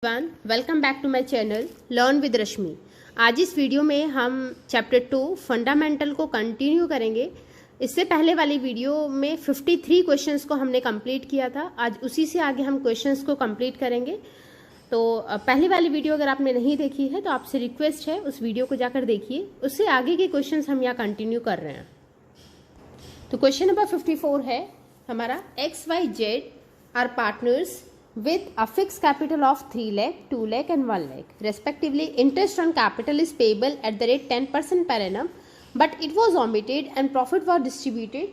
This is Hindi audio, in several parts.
Welcome back to my channel learn with Rashmi. आज इस वीडियो में हम चैप्टर 2 फंडामेंटल को कंटिन्यू करेंगे। इससे पहले वाली वीडियो में 53 क्वेश्चंस को हमने कंप्लीट किया था। आज उसी से आगे हम क्वेश्चंस को कंप्लीट करेंगे। तो पहली वाली वीडियो अगर आपने नहीं देखी है तो आपसे रिक्वेस्ट है उस वीडियो को जाकर देखिए। उससे आगे के क्वेश्चंस हम यहाँ कंटिन्यू कर रहे हैं। तो क्वेश्चन नंबर 54 है हमारा, X Y Z are partners with a fixed capital of 3 lakh, 2 lakh and 1 lakh respectively. Interest on capital is payable at the rate 10% per annum, but it was omitted and profit was distributed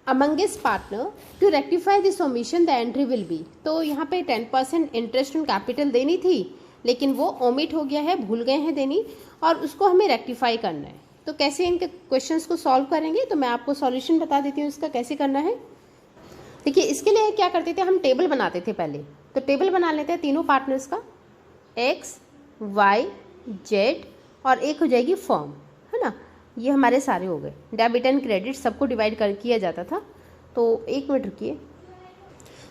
among his partner. To rectify this omission the entry will be. तो यहाँ पे 10% interest on capital देनी थी लेकिन वो omit हो गया है, भूल गए हैं देनी, और उसको हमें rectify करना है। तो कैसे इनके क्वेश्चंस को सॉल्व करेंगे, तो मैं आपको सॉल्यूशन बता देती हूँ इसका कैसे करना है। देखिए, इसके लिए क्या करते थे, हम टेबल बनाते थे पहले। तो टेबल बना लेते हैं तीनों पार्टनर्स का, एक्स वाई जेड, और एक हो जाएगी फॉर्म, है ना। ये हमारे सारे हो गए। डेबिट एंड क्रेडिट सबको डिवाइड कर किया जाता था। तो एक मिनट रुकिए।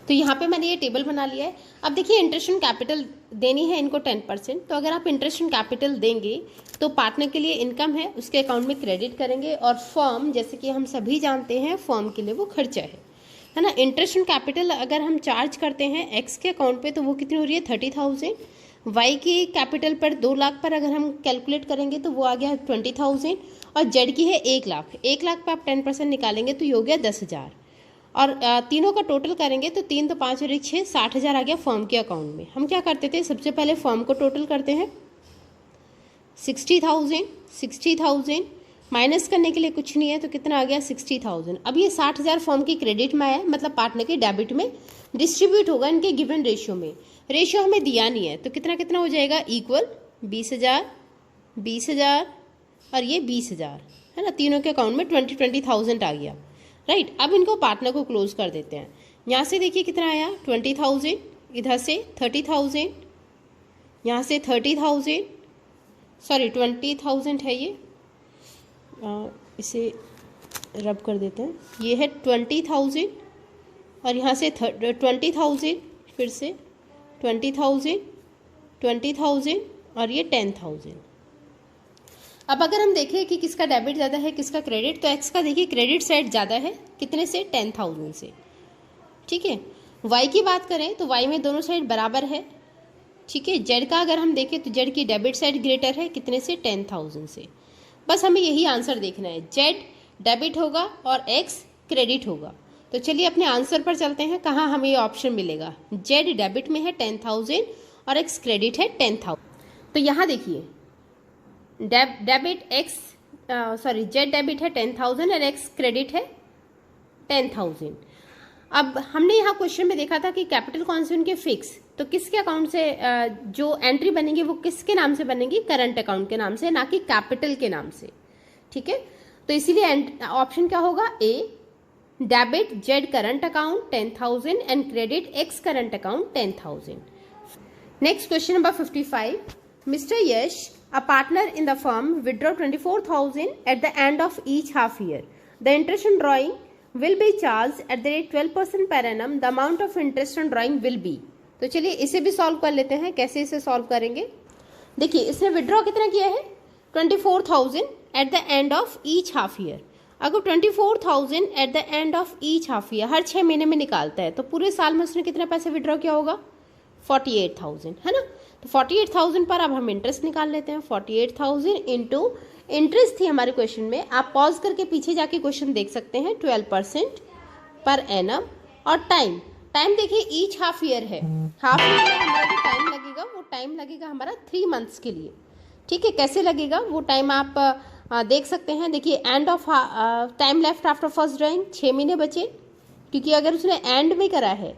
तो यहाँ पे मैंने ये टेबल बना लिया है। अब देखिए, इंटरेस्ट ऑन कैपिटल देनी है इनको 10%। तो अगर आप इंटरेस्ट ऑन कैपिटल देंगे तो पार्टनर के लिए इनकम है, उसके अकाउंट में क्रेडिट करेंगे, और फॉर्म जैसे कि हम सभी जानते हैं फॉर्म के लिए वो खर्चा है ना। इंटरेस्ट ऑन कैपिटल अगर हम चार्ज करते हैं एक्स के अकाउंट पे तो वो कितनी हो रही है, 30,000। वाई की कैपिटल पर 2 लाख पर अगर हम कैलकुलेट करेंगे तो वो आ गया 20,000, और जेड की है 1 लाख। 1 लाख पे आप 10% निकालेंगे तो ये हो गया 10,000, और तीनों का टोटल करेंगे तो 3 तो 5 और 1 6, 60,000 आ गया फॉर्म के अकाउंट में। हम क्या करते थे, सबसे पहले फॉर्म को टोटल करते हैं। 60,000 माइनस करने के लिए कुछ नहीं है तो कितना आ गया, 60,000। अब ये 60,000 फॉर्म की क्रेडिट में आया, मतलब पार्टनर के डेबिट में डिस्ट्रीब्यूट होगा इनके गिवन रेशियो में। रेशियो हमें दिया नहीं है तो कितना कितना हो जाएगा, इक्वल 20,000 और ये 20,000, है ना। तीनों के अकाउंट में 20,000 आ गया, राइट। अब इनको पार्टनर को क्लोज कर देते हैं। यहाँ से देखिए कितना आया, 20,000, इधर से 30,000, यहाँ से 30,000, सॉरी 20,000 है ये, इसे रब कर देते हैं। ये है 20,000, और यहाँ से 20,000, फिर से 20,000 और ये 10,000। अब अगर हम देखें कि किसका डेबिट ज़्यादा है किसका क्रेडिट, तो एक्स का देखिए क्रेडिट साइड ज़्यादा है, कितने से, 10,000 से, ठीक है। वाई की बात करें तो वाई में दोनों साइड बराबर है, ठीक है। जेड का अगर हम देखें तो जेड की डेबिट साइड ग्रेटर है, कितने से, 10,000 से। बस हमें यही आंसर देखना है, जेड डेबिट होगा और एक्स क्रेडिट होगा। तो चलिए अपने आंसर पर चलते हैं, कहाँ हमें ये ऑप्शन मिलेगा। जेड डेबिट में है 10,000 और एक्स क्रेडिट है 10,000। तो यहाँ देखिए, debit x sorry Z debit है 10,000 और एक्स क्रेडिट है 10,000। अब हमने यहाँ क्वेश्चन में देखा था कि कैपिटल कौन से उनके फिक्स, तो किसके अकाउंट से जो एंट्री बनेगी वो किसके नाम से बनेगी, करंट अकाउंट के नाम से, ना कि कैपिटल के नाम से, ठीक है। तो इसीलिए ऑप्शन क्या होगा, A, debit Z current account 10,000 and credit X current account 10,000। Next question number 55, mister Yash a partner in the firm withdraw 24,000 at the end of each half year. The interest on drawing will be charged at the rate 12% per annum. The amount of interest on drawing will be. तो चलिए इसे भी सॉल्व कर लेते हैं। कैसे इसे सॉल्व करेंगे, देखिए इसने विड्रॉ कितना किया है, 24,000 at the end of each half year. अगर 24,000 at the end of each half year हर 6 महीने में निकालता है तो पूरे साल में उसने कितने पैसे विड्रॉ किया होगा, 48,000, है ना। तो 48,000 पर अब हम इंटरेस्ट निकाल लेते हैं। 48,000 इंटू इंटरेस्ट थी हमारे क्वेश्चन में, आप पॉज करके पीछे जाके क्वेश्चन देख सकते हैं, 12% पर एनम। और टाइम देखिए ईच हाफ ईयर है, हाफ ईयर में हमारा जो टाइम लगेगा वो टाइम लगेगा हमारा 3 मंथ्स के लिए, ठीक है। कैसे लगेगा वो टाइम आप देख सकते हैं। देखिए end of time left after first drawing, 6 महीने बचे, क्योंकि अगर उसने एंड में करा है,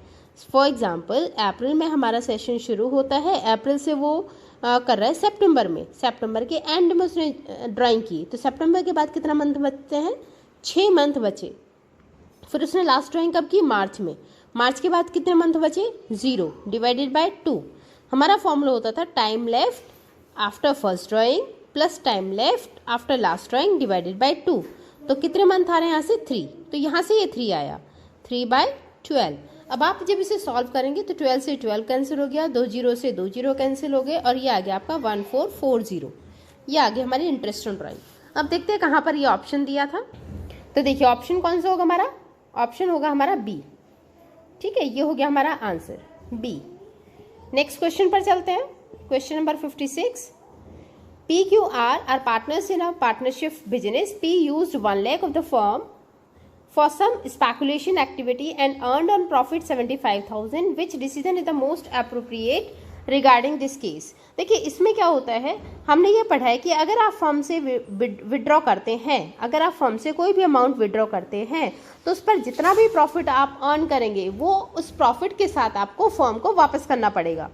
फॉर एग्जाम्पल अप्रैल में हमारा सेशन शुरू होता है, अप्रैल से वो कर रहा है सितंबर में, सितंबर के एंड में उसने ड्राइंग की, तो सितंबर के बाद कितना मंथ बचते हैं, 6 मंथ बचे। फिर उसने लास्ट ड्राइंग कब की, मार्च में, मार्च के बाद कितने मंथ बचे, 0 डिवाइडेड बाय 2। हमारा फॉर्मूला होता था time left after first drawing plus time left after last drawing divided by 2। तो कितने मंथ आ रहे हैं यहाँ से, 3, तो यहाँ से ये 3 आया, 3/12। अब आप जब इसे सॉल्व करेंगे तो 12 से 12 कैंसिल हो गया, 2 जीरो से 2 जीरो कैंसिल हो गए और ये आ गया आपका 1440। ये आ गया हमारी इंटरेस्ट ऑन ड्राइंग। अब देखते हैं कहाँ पर ये ऑप्शन दिया था। तो देखिए ऑप्शन कौन सा होगा हमारा, ऑप्शन होगा हमारा बी। ठीक है, ये हो गया हमारा आंसर बी। नेक्स्ट क्वेश्चन पर चलते हैं, question number 56। PQR are partners in a partnership business. P used 1 lakh of the firm for some speculation activity and earned on profit 75,000. Which decision is the most appropriate regarding this case? देखिए इसमें क्या होता है, हमने ये पढ़ा है कि अगर आप फर्म से विड्रॉ करते हैं, अगर आप फर्म से कोई भी अमाउंट विड्रॉ करते हैं तो उस पर जितना भी प्रॉफिट आप अर्न करेंगे वो उस प्रॉफिट के साथ आपको फर्म को वापस करना पड़ेगा।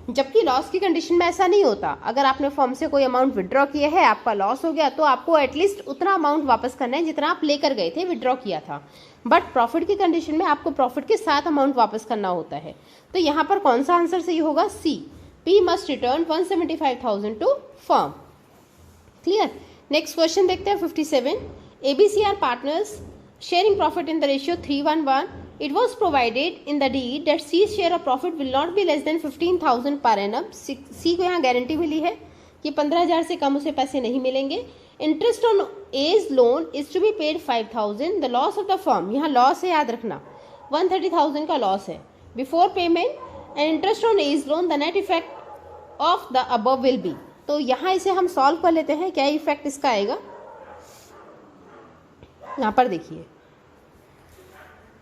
जबकि लॉस की कंडीशन में ऐसा नहीं होता। अगर आपने फर्म से कोई अमाउंट विड्रॉ किया है, आपका लॉस हो गया, तो आपको एटलीस्ट उतना अमाउंट वापस करना है जितना आप लेकर गए थे, विड्रॉ किया था। बट प्रॉफिट की कंडीशन में आपको प्रॉफिट के साथ अमाउंट वापस करना होता है। तो यहाँ पर कौन सा आंसर सही होगा, C, P must return 175,000 to firm. Clear. Next question देखते हैं 57। ABC are partners sharing profit in the ratio 3:1. It was provided in the deed that C's share of profit will not be less than 15,000 per annum. C को यहाँ गारंटी मिली है कि 15,000 से कम उसे पैसे नहीं मिलेंगे। Interest on A's loan is to be paid 5,000. The loss of the firm, यहाँ लॉस है याद रखना, 130,000 का लॉस है। Before payment and interest on A's loan, the net effect of the above will be. तो यहाँ इसे हम सॉल्व कर लेते हैं, क्या इफेक्ट इसका आएगा। यहाँ पर देखिए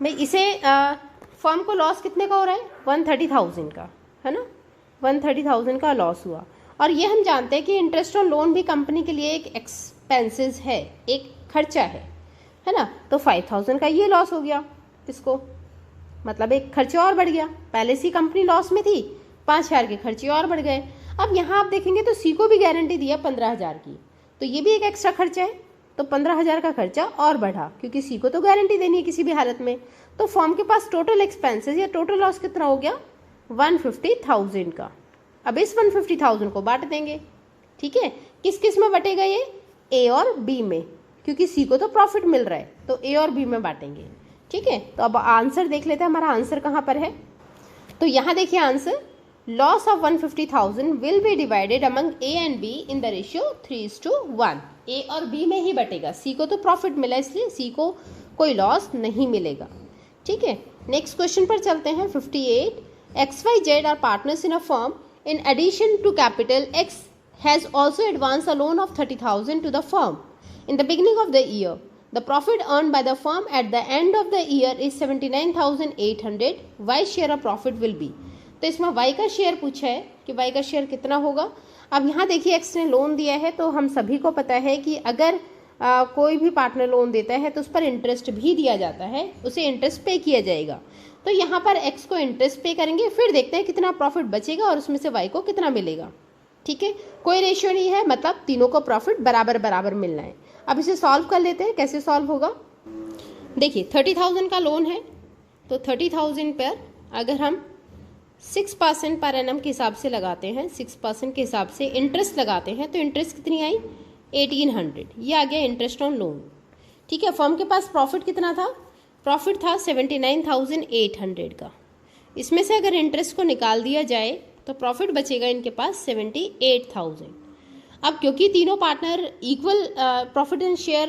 भाई, इसे फर्म को लॉस कितने का हो रहा है, 130,000 का, है ना, 130,000 का लॉस हुआ। और ये हम जानते हैं कि इंटरेस्ट ऑन लोन भी कंपनी के लिए एक एक्सपेंसेस है, एक खर्चा है ना। तो 5,000 का ये लॉस हो गया इसको, मतलब एक खर्चा और बढ़ गया। पहले से कंपनी लॉस में थी, 5,000 के खर्चे और बढ़ गए। अब यहाँ आप देखेंगे तो सी को भी गारंटी दिया 15,000 की, तो ये भी एक एक्स्ट्रा खर्चा है, तो 15,000 का खर्चा और बढ़ा क्योंकि सी को तो गारंटी देनी है किसी भी हालत में। तो फर्म के पास टोटल एक्सपेंसेस या टोटल लॉस कितना हो गया, 150,000 का। अब इस 150,000 को बांट देंगे। ठीक है, किस किस में बटेगा ये, ए और बी में, क्योंकि सी को तो प्रॉफिट मिल रहा है, तो ए और बी में बांटेंगे। ठीक है, तो अब आंसर देख लेते हैं, हमारा आंसर कहाँ पर है। तो यहाँ देखिए answer, loss of 150,000 will be divided among A and be in the ratio 3:1। ए और बी में ही बटेगा, सी को तो प्रॉफिट मिला इसलिए सी को कोई लॉस नहीं मिलेगा। ठीक है, नेक्स्ट क्वेश्चन पर चलते हैं 58। XYZ are partners in a firm. In addition to capital, X has also advance a loan of 30,000 to the firm in the beginning of the year. The profit earn by the firm at the end of the year is 79,800. Y share of profit will be. तो इसमें वाई का शेयर पूछा है कि वाई का शेयर कितना होगा। अब यहाँ देखिए एक्स ने लोन दिया है, तो हम सभी को पता है कि अगर कोई भी पार्टनर लोन देता है तो उस पर इंटरेस्ट भी दिया जाता है, उसे इंटरेस्ट पे किया जाएगा। तो यहाँ पर एक्स को इंटरेस्ट पे करेंगे, फिर देखते हैं कितना प्रॉफिट बचेगा और उसमें से वाई को कितना मिलेगा। ठीक है, कोई रेशियो नहीं है, मतलब तीनों को प्रॉफिट बराबर बराबर मिलना है। अब इसे सॉल्व कर लेते हैं, कैसे सॉल्व होगा। देखिए 30,000 का लोन है, तो 30,000 पर अगर हम 6% पर एनम के हिसाब से लगाते हैं, 6% के हिसाब से इंटरेस्ट लगाते हैं, तो इंटरेस्ट कितनी आई, 1800। ये आ गया इंटरेस्ट ऑन लोन। ठीक है, फर्म के पास प्रॉफिट कितना था, प्रॉफिट था 79,800 का। इसमें से अगर इंटरेस्ट को निकाल दिया जाए तो प्रॉफिट बचेगा इनके पास 78,000। अब क्योंकि तीनों partner equal profit and share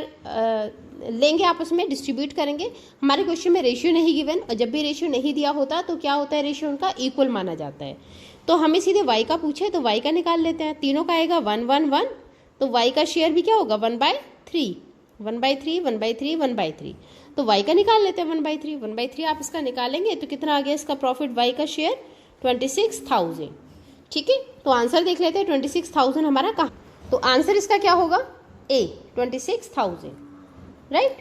लेंगे, आपस में डिस्ट्रीब्यूट करेंगे। हमारे क्वेश्चन में रेशियो नहीं गिवन, और जब भी रेशियो नहीं दिया होता तो क्या होता है, रेशियो उनका इक्वल माना जाता है। तो हमें सीधे वाई का पूछे तो वाई का निकाल लेते हैं। तीनों का आएगा 1:1:1, तो वाई का शेयर भी क्या होगा 1/3, 1/3, 1/3, 1/3। तो वाई का निकाल लेते हैं 1/3, 1/3 आप इसका निकालेंगे तो कितना आ गया इसका प्रॉफिट, वाई का शेयर 26,000। ठीक है, तो आंसर देख लेते हैं 26,000 हमारा कहाँ। तो आंसर इसका क्या होगा, ए 26,000, राइट।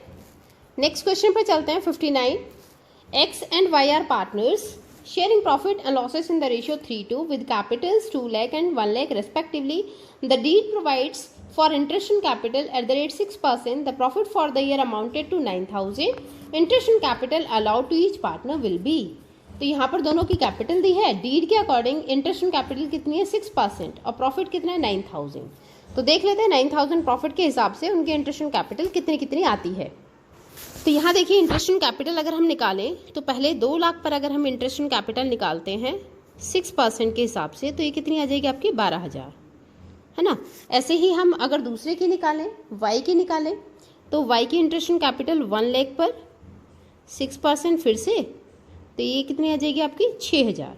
नेक्स्ट क्वेश्चन पर चलते हैं 59। X and Y are partners sharing profit and losses in the ratio 3:2 with capitals 2 lakh and 1 lakh respectively. The deed provides for interest on capital at the rate 6%. The profit for the year amounted to 9,000. Interest on capital allowed to each partner will be. तो यहाँ पर दोनों की कैपिटल दी है, डीड के अकॉर्डिंग इंटरेस्ट ऑन कैपिटल कितनी है 6% और प्रॉफिट कितना है 9,000। तो देख लेते हैं 9,000 प्रॉफिट के हिसाब से उनकी इंटरेस्ट ऑन कैपिटल कितनी कितनी आती है। तो यहाँ देखिए इंटरेस्ट ऑन कैपिटल अगर हम निकालें तो पहले 2 लाख पर अगर हम इंटरेस्ट ऑन कैपिटल निकालते हैं 6% के हिसाब से, तो ये कितनी आ जाएगी आपकी 12,000, है ना। ऐसे ही हम अगर दूसरे की निकालें, वाई की निकालें, तो वाई की इंटरेस्ट ऑन कैपिटल 1 लाख पर 6% फिर से, तो ये कितनी आ जाएगी आपकी 6,000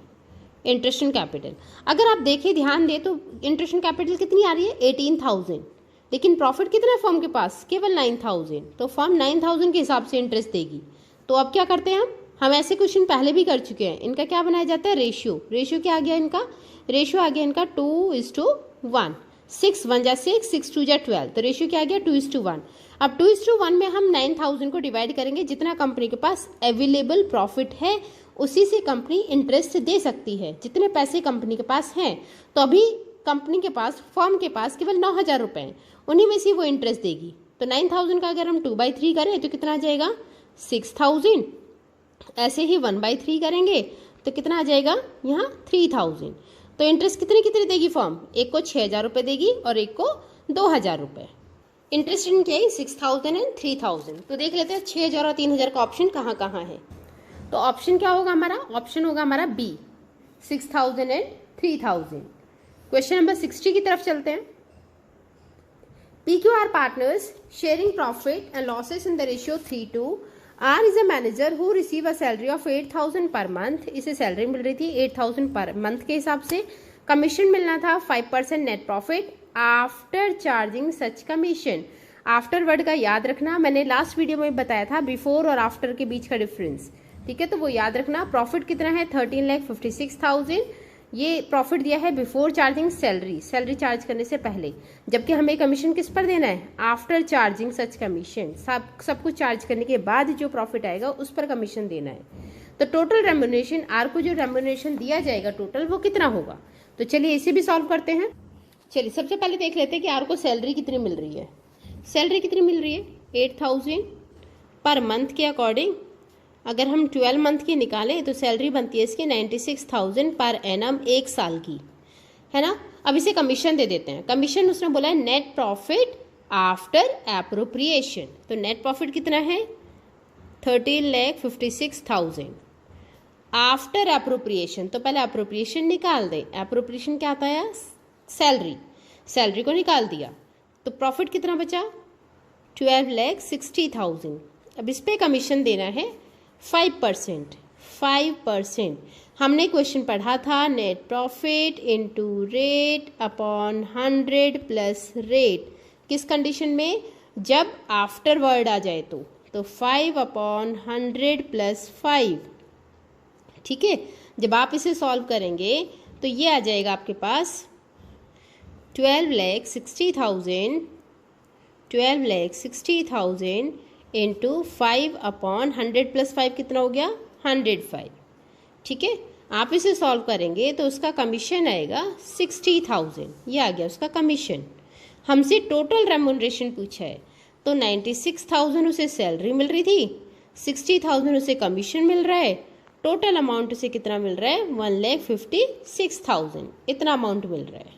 इंटरेस्ट ऑन कैपिटल। अगर आप देखें ध्यान दें तो इंटरेस्ट ऑन कैपिटल कितनी आ रही है 18,000, लेकिन प्रॉफिट कितना है फर्म के पास, केवल 9,000, तो फर्म 9,000 के हिसाब से इंटरेस्ट देगी। तो अब क्या करते हैं हम ऐसे क्वेश्चन पहले भी कर चुके हैं, इनका क्या बनाया जाता है रेशियो क्या आ गया इनका, रेशियो आ गया इनका 2:1, 6 1 जा 6, 6 2 जा 12, तो रेशियो क्या आ गया 2:1। अब 2:1 में हम 9,000 को डिवाइड करेंगे, जितना कंपनी के पास अवेलेबल प्रॉफिट है उसी से कंपनी इंटरेस्ट दे सकती है, जितने पैसे कंपनी के पास हैं। तो अभी कंपनी के पास, फर्म के पास केवल 9,000 रुपये हैं, उन्हीं में से वो इंटरेस्ट देगी। तो 9,000 का अगर हम 2/3 करें तो कितना आ जाएगा 6,000, ऐसे ही 1/3 करेंगे तो कितना आ जाएगा यहाँ 3,000। तो इंटरेस्ट कितनी देगी फर्म, एक को 6,000 रुपये देगी और एक को 2,000 रुपये। इंटरेस्ट इन क्या है 6,000 एंड 3,000। तो देख लेते हैं 6,000 और 3,000 का ऑप्शन कहाँ कहाँ है। तो ऑप्शन क्या होगा हमारा, ऑप्शन होगा हमारा बी 6,000 एंड 3,000। क्वेश्चन नंबर 60 की तरफ चलते हैं। PQR partners sharing profit and losses in the ratio 3:2. R is a manager who receive a salary of 8,000 per month. इसे सैलरी मिल रही थी 8,000 पर मंथ के हिसाब से। कमीशन मिलना था 5% नेट प्रॉफिट आफ्टर चार्जिंग सच कमीशन। आफ्टर वर्ड का याद रखना, मैंने लास्ट वीडियो में बताया था बिफोर और आफ्टर के बीच का डिफरेंस, ठीक है, तो वो याद रखना। प्रॉफिट कितना है 13,56,000, ये प्रॉफिट दिया है बिफोर चार्जिंग सैलरी चार्ज करने से पहले, जबकि हमें कमीशन किस पर देना है आफ्टर चार्जिंग सच कमीशन, सब कुछ चार्ज करने के बाद जो प्रॉफिट आएगा उस पर कमीशन देना है। तो टोटल रेम्यूनरेशन, आर को जो रेम्यूनरेशन दिया जाएगा टोटल वो कितना होगा। तो चलिए इसे भी सॉल्व करते हैं। चलिए सबसे पहले देख लेते हैं कि आर को सैलरी कितनी मिल रही है। सैलरी कितनी मिल रही है 8,000 पर मंथ के अकॉर्डिंग। अगर हम 12 मंथ की निकालें तो सैलरी बनती है इसकी 96,000 पर एनम, एक साल की, है ना। अब इसे कमीशन दे देते हैं। कमीशन उसने बोला है नेट प्रॉफिट आफ्टर एप्रोप्रिएशन, तो नेट प्रॉफिट कितना है 13,56,000 आफ्टर एप्रोप्रिएशन। तो पहले एप्रोप्रिएशन निकाल दें। एप्रोप्रिएशन क्या आता है सैलरी को निकाल दिया, तो प्रॉफिट कितना बचा 12,60,000। अब इस पे कमीशन देना है 5%। हमने क्वेश्चन पढ़ा था net profit into rate upon 100 plus rate, किस कंडीशन में, जब आफ्टर वर्ड आ जाए तो 5/100 प्लस 5, ठीक है। जब आप इसे सॉल्व करेंगे तो ये आ जाएगा आपके पास 12,60,000 इंटू 5/100 प्लस 5 कितना हो गया 105, ठीक है। आप इसे सॉल्व करेंगे तो उसका कमीशन आएगा 60,000, ये आ गया उसका कमीशन। हमसे टोटल रेम्यूनरेशन पूछा है, तो 96,000 उसे सैलरी मिल रही थी, 60,000 उसे कमीशन मिल रहा है, टोटल अमाउंट उसे कितना मिल रहा है 1,56,000, इतना अमाउंट मिल रहा है,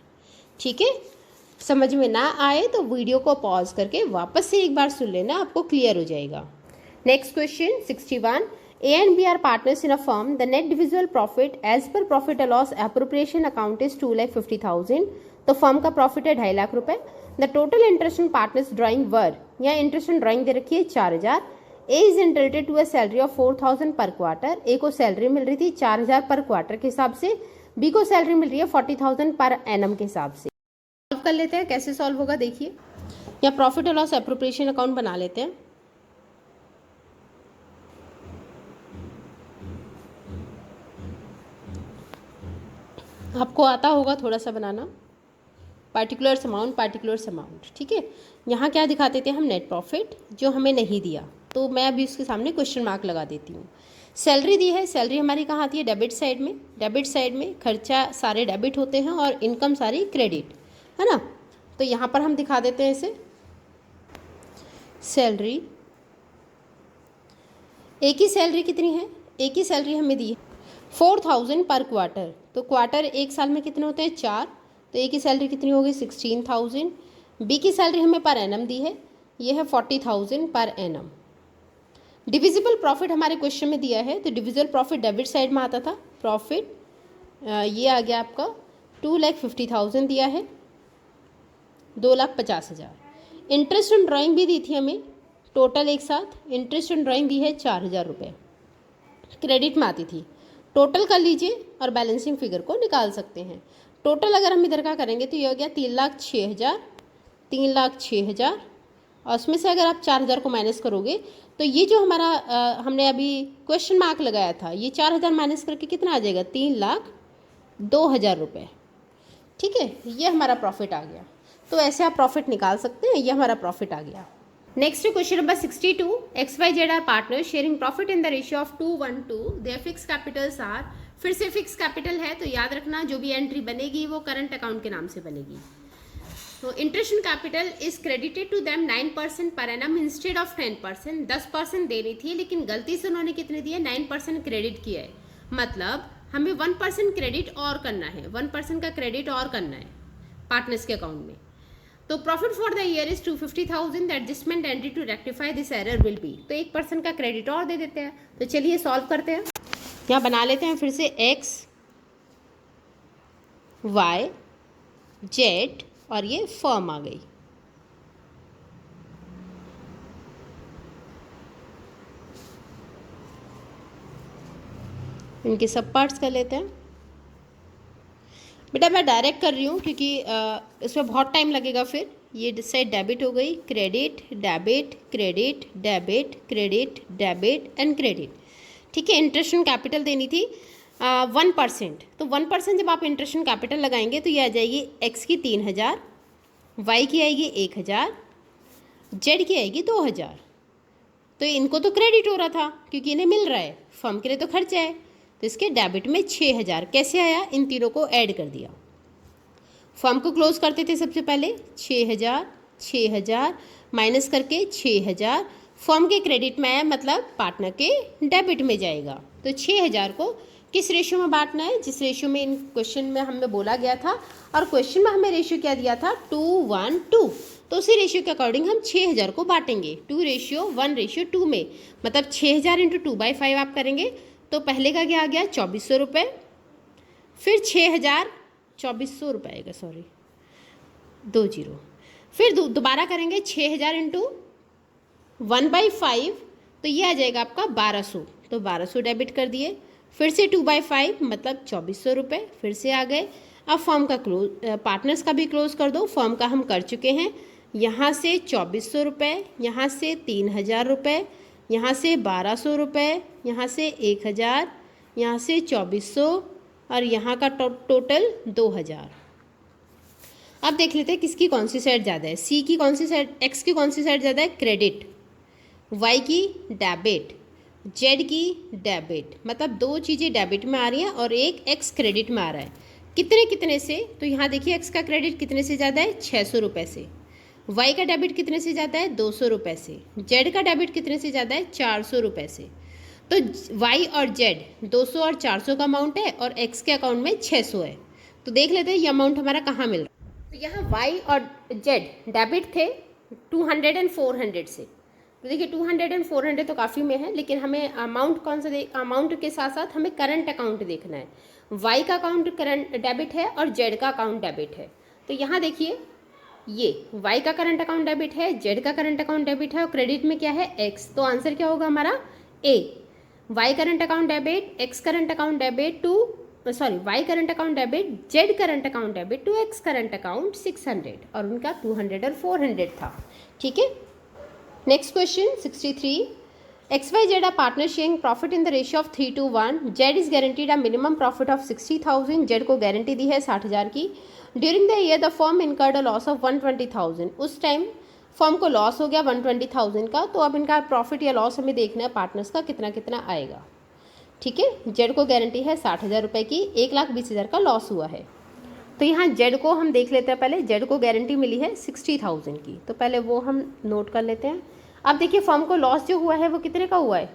ठीक है। समझ में ना आए तो वीडियो को पॉज करके वापस से एक बार सुन लेना, आपको क्लियर हो जाएगा। Next question 61, A and B are partners in a firm. The net divisible profit as per profit and loss appropriation account is 2,50,000. तो फर्म का प्रॉफिट है 2.5 लाख रुपए। The total interest in partners drawing were, यहाँ इंटरेस्ट इन ड्राइंग दे रखी है 4,000। A is entitled to a salary of 4,000 per quarter. ए को सैलरी मिल रही थी 4,000 पर क्वार्टर के हिसाब से, बी को सैलरी मिल रही है 40,000 पर एनम के हिसाब से। सॉल्व कर लेते हैं, कैसे सॉल्व होगा देखिए। या प्रॉफिट और लॉस एप्रोप्रिएशन अकाउंट बना लेते हैं। आपको आता होगा थोड़ा सा बनाना, पार्टिकुलर्स अमाउंट, ठीक है। यहाँ क्या दिखाते थे हम नेट प्रॉफिट, जो हमें नहीं दिया, तो मैं अभी उसके सामने क्वेश्चन मार्क लगा देती हूँ। सैलरी दी है, सैलरी हमारी कहाँ आती है डेबिट साइड में खर्चा सारे डेबिट होते हैं और इनकम सारी क्रेडिट, है ना। तो यहाँ पर हम दिखा देते हैं इसे। सैलरी, एक ही सैलरी कितनी है, एक ही सैलरी हमें दी है 4,000 पर क्वार्टर। तो क्वार्टर एक साल में कितने होते हैं 4, तो ए की सैलरी कितनी होगी 16,000। बी की सैलरी हमें पर एनम दी है, ये है 40,000 पर एनम। डिविजिबल प्रॉफिट हमारे क्वेश्चन में दिया है, तो डिविजिबल प्रॉफिट डेबिट साइड में आता था। प्रॉफिट ये आ गया आपका 2,50,000 दिया है, 2,50,000। इंटरेस्ट ऑन ड्राइंग भी दी थी हमें, टोटल एक साथ इंटरेस्ट ऑन ड्राइंग दी है 4,000 रुपये, क्रेडिट में आती थी। टोटल कर लीजिए और बैलेंसिंग फिगर को निकाल सकते हैं। टोटल अगर हम इधर का करेंगे तो ये हो गया 3,06,000, 3,06,000, और उसमें से अगर आप 4,000 को माइनस करोगे तो ये जो हमारा हमने अभी क्वेश्चन मार्क लगाया था, ये 4,000 माइनस करके कितना आ जाएगा, 3,02,000 रुपये। ठीक है, ये हमारा प्रॉफिट आ गया। तो ऐसे आप प्रॉफिट निकाल सकते हैं, ये हमारा प्रॉफिट आ गया। Next question number 62, XYZ are partners sharing profit in the ratio of 2:1 their fix capitals are. फिर से फिक्स कैपिटल है तो याद रखना जो भी एंट्री बनेगी वो करंट अकाउंट के नाम से बनेगी। तो interest on capital is credited to them 9% per annum instead of 10%। 10% देनी थी लेकिन गलती से उन्होंने कितने दिए, 9% क्रेडिट किया है। मतलब हमें 1% क्रेडिट और करना है, 1% का क्रेडिट और करना है पार्टनर्स के अकाउंट में। तो profit for the year is 250,000। The adjustment entry to rectify this error will be. तो 1% का क्रेडिट और दे देते हैं। तो चलिए सॉल्व करते हैं, यहाँ बना लेते हैं फिर से x y z और ये फर्म आ गई। इनके सब पार्ट्स कर लेते हैं। बेटा मैं डायरेक्ट कर रही हूँ क्योंकि इसमें बहुत टाइम लगेगा। फिर ये साइड डेबिट हो गई, credit debit credit debit credit debit and credit. ठीक है, इंटरेस्ट ऑन कैपिटल देनी थी 1%। तो 1% जब आप इंटरेस्ट ऑन कैपिटल लगाएंगे तो ये आ जाएगी x की 3,000, y की आएगी 1,000, z की आएगी 2,000। तो इनको तो क्रेडिट हो रहा था क्योंकि इन्हें मिल रहा है, फर्म के लिए तो खर्चा है। तो इसके डेबिट में 6,000 कैसे आया, इन तीनों को ऐड कर दिया। फर्म को क्लोज करते थे सबसे पहले 6,000 6,000 माइनस करके 6,000 फर्म के क्रेडिट में आया, मतलब पार्टनर के डेबिट में जाएगा। तो 6,000 को किस रेशियो में बांटना है, जिस रेशियो में इन क्वेश्चन में हमें बोला गया था, और क्वेश्चन में हमें रेशियो क्या दिया था 2:1 तो उसी रेशियो के अकॉर्डिंग हम 6,000 को बांटेंगे 2:1:2 में। मतलब 6,000 इंटू 2/5 आप करेंगे तो पहले का क्या आ गया 2,400 रुपये, फिर 6,000 2,400 रुपये आएगा, सॉरी 20, फिर दोबारा करेंगे 6,000 इंटू 1/5 तो ये आ जाएगा आपका 1,200। तो 1,200 डेबिट कर दिए, फिर से 2/5 मतलब 2,400 रुपये फिर से आ गए। अब फर्म का क्लोज, पार्टनर्स का भी क्लोज कर दो। फर्म का हम कर चुके हैं, यहाँ से 2,400 रुपये, यहाँ से 3,000 रुपये, यहाँ से 1,200 रुपये, यहाँ से 1,000, यहाँ से 2,400 और यहाँ का टोटल 2,000। अब देख लेते हैं किसकी कौन सी साइड ज़्यादा है, सी की कौन सी साइड, एक्स की कौन सी साइड ज़्यादा है, क्रेडिट, वाई की डेबिट, जेड की डेबिट। मतलब दो चीज़ें डेबिट में आ रही हैं और एक एक्स क्रेडिट में आ रहा है। कितने कितने से, तो यहाँ देखिए एक्स का क्रेडिट कितने से ज़्यादा है 600 रुपये से, वाई का डेबिट कितने से ज़्यादा है 200 रुपये से, जेड का डेबिट कितने से ज़्यादा है 400 रुपये से। तो वाई और जेड 200 और 400 का अमाउंट है और एक्स के अकाउंट में 600 है। तो देख लेते हैं ये अमाउंट हमारा कहाँ मिल रहा है। तो यहाँ वाई और जेड डेबिट थे 200 एंड 400 से। तो देखिए 200 एंड 400 तो काफ़ी में है, लेकिन हमें अमाउंट कौन सा अमाउंट के साथ साथ हमें करंट अकाउंट देखना है। वाई का अकाउंट करंट डेबिट है और जेड का अकाउंट डेबिट है। तो यहाँ देखिए ये वाई का करंट अकाउंट डेबिट है, जेड का करंट अकाउंट डेबिट है और क्रेडिट में क्या है एक्स। तो आंसर क्या होगा हमारा A, Y current account debit, X current account debit to Y current account debit, Z current account debit to X current account 600 और उनका 200 और 400 था। ठीक है, next question 63, XYZ are partners sharing profit in the ratio of 3:1। Z is guaranteed a minimum profit of 60,000। Z को गारंटी दी है 60,000 की। During the year the firm incurred a loss of 120,000। उस टाइम फर्म को लॉस हो गया 120,000 का। तो अब इनका प्रॉफिट या लॉस हमें देखना है पार्टनर्स का कितना कितना आएगा। ठीक है, जेड को गारंटी है 60,000 रुपये की, 1,20,000 का लॉस हुआ है। तो यहाँ जेड को हम देख लेते हैं। पहले जेड को गारंटी मिली है 60,000 की, तो पहले वो हम नोट कर लेते हैं। अब देखिए फर्म को लॉस जो हुआ है वो कितने का हुआ है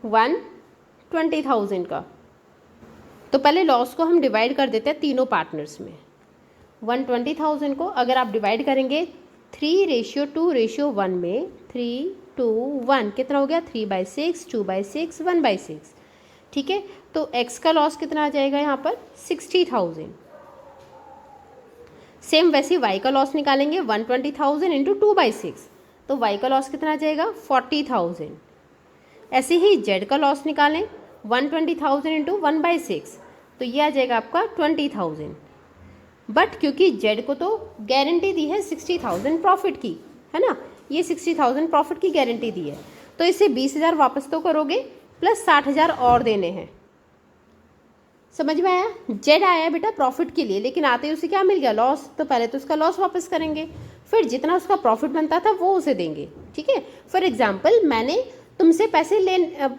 120,000 का। तो पहले लॉस को हम डिवाइड कर देते हैं तीनों पार्टनर्स में। 120,000 को अगर आप डिवाइड करेंगे 3:2:1 में, 3 2 1 कितना हो गया 3/6 2/6 1/6। ठीक है, तो x का लॉस कितना आ जाएगा यहाँ पर 60,000। सेम वैसे y का लॉस निकालेंगे 120,000 इंटू 2/6, तो y का लॉस कितना आ जाएगा 40,000। ऐसे ही z का लॉस निकालें 120,000 इंटू 1/6, तो ये आ जाएगा आपका 20,000। बट क्योंकि z को तो गारंटी दी है 60,000 प्रॉफिट की, है ना, ये 60,000 प्रॉफिट की गारंटी दी है, तो इसे 20,000 वापस तो करोगे प्लस 60,000 और देने हैं। समझ में आया? z आया बेटा प्रॉफिट के लिए, लेकिन आते ही उसे क्या मिल गया लॉस, तो पहले तो उसका लॉस वापस करेंगे, फिर जितना उसका प्रॉफिट बनता था वो उसे देंगे। ठीक है, फॉर एग्जाम्पल मैंने तुमसे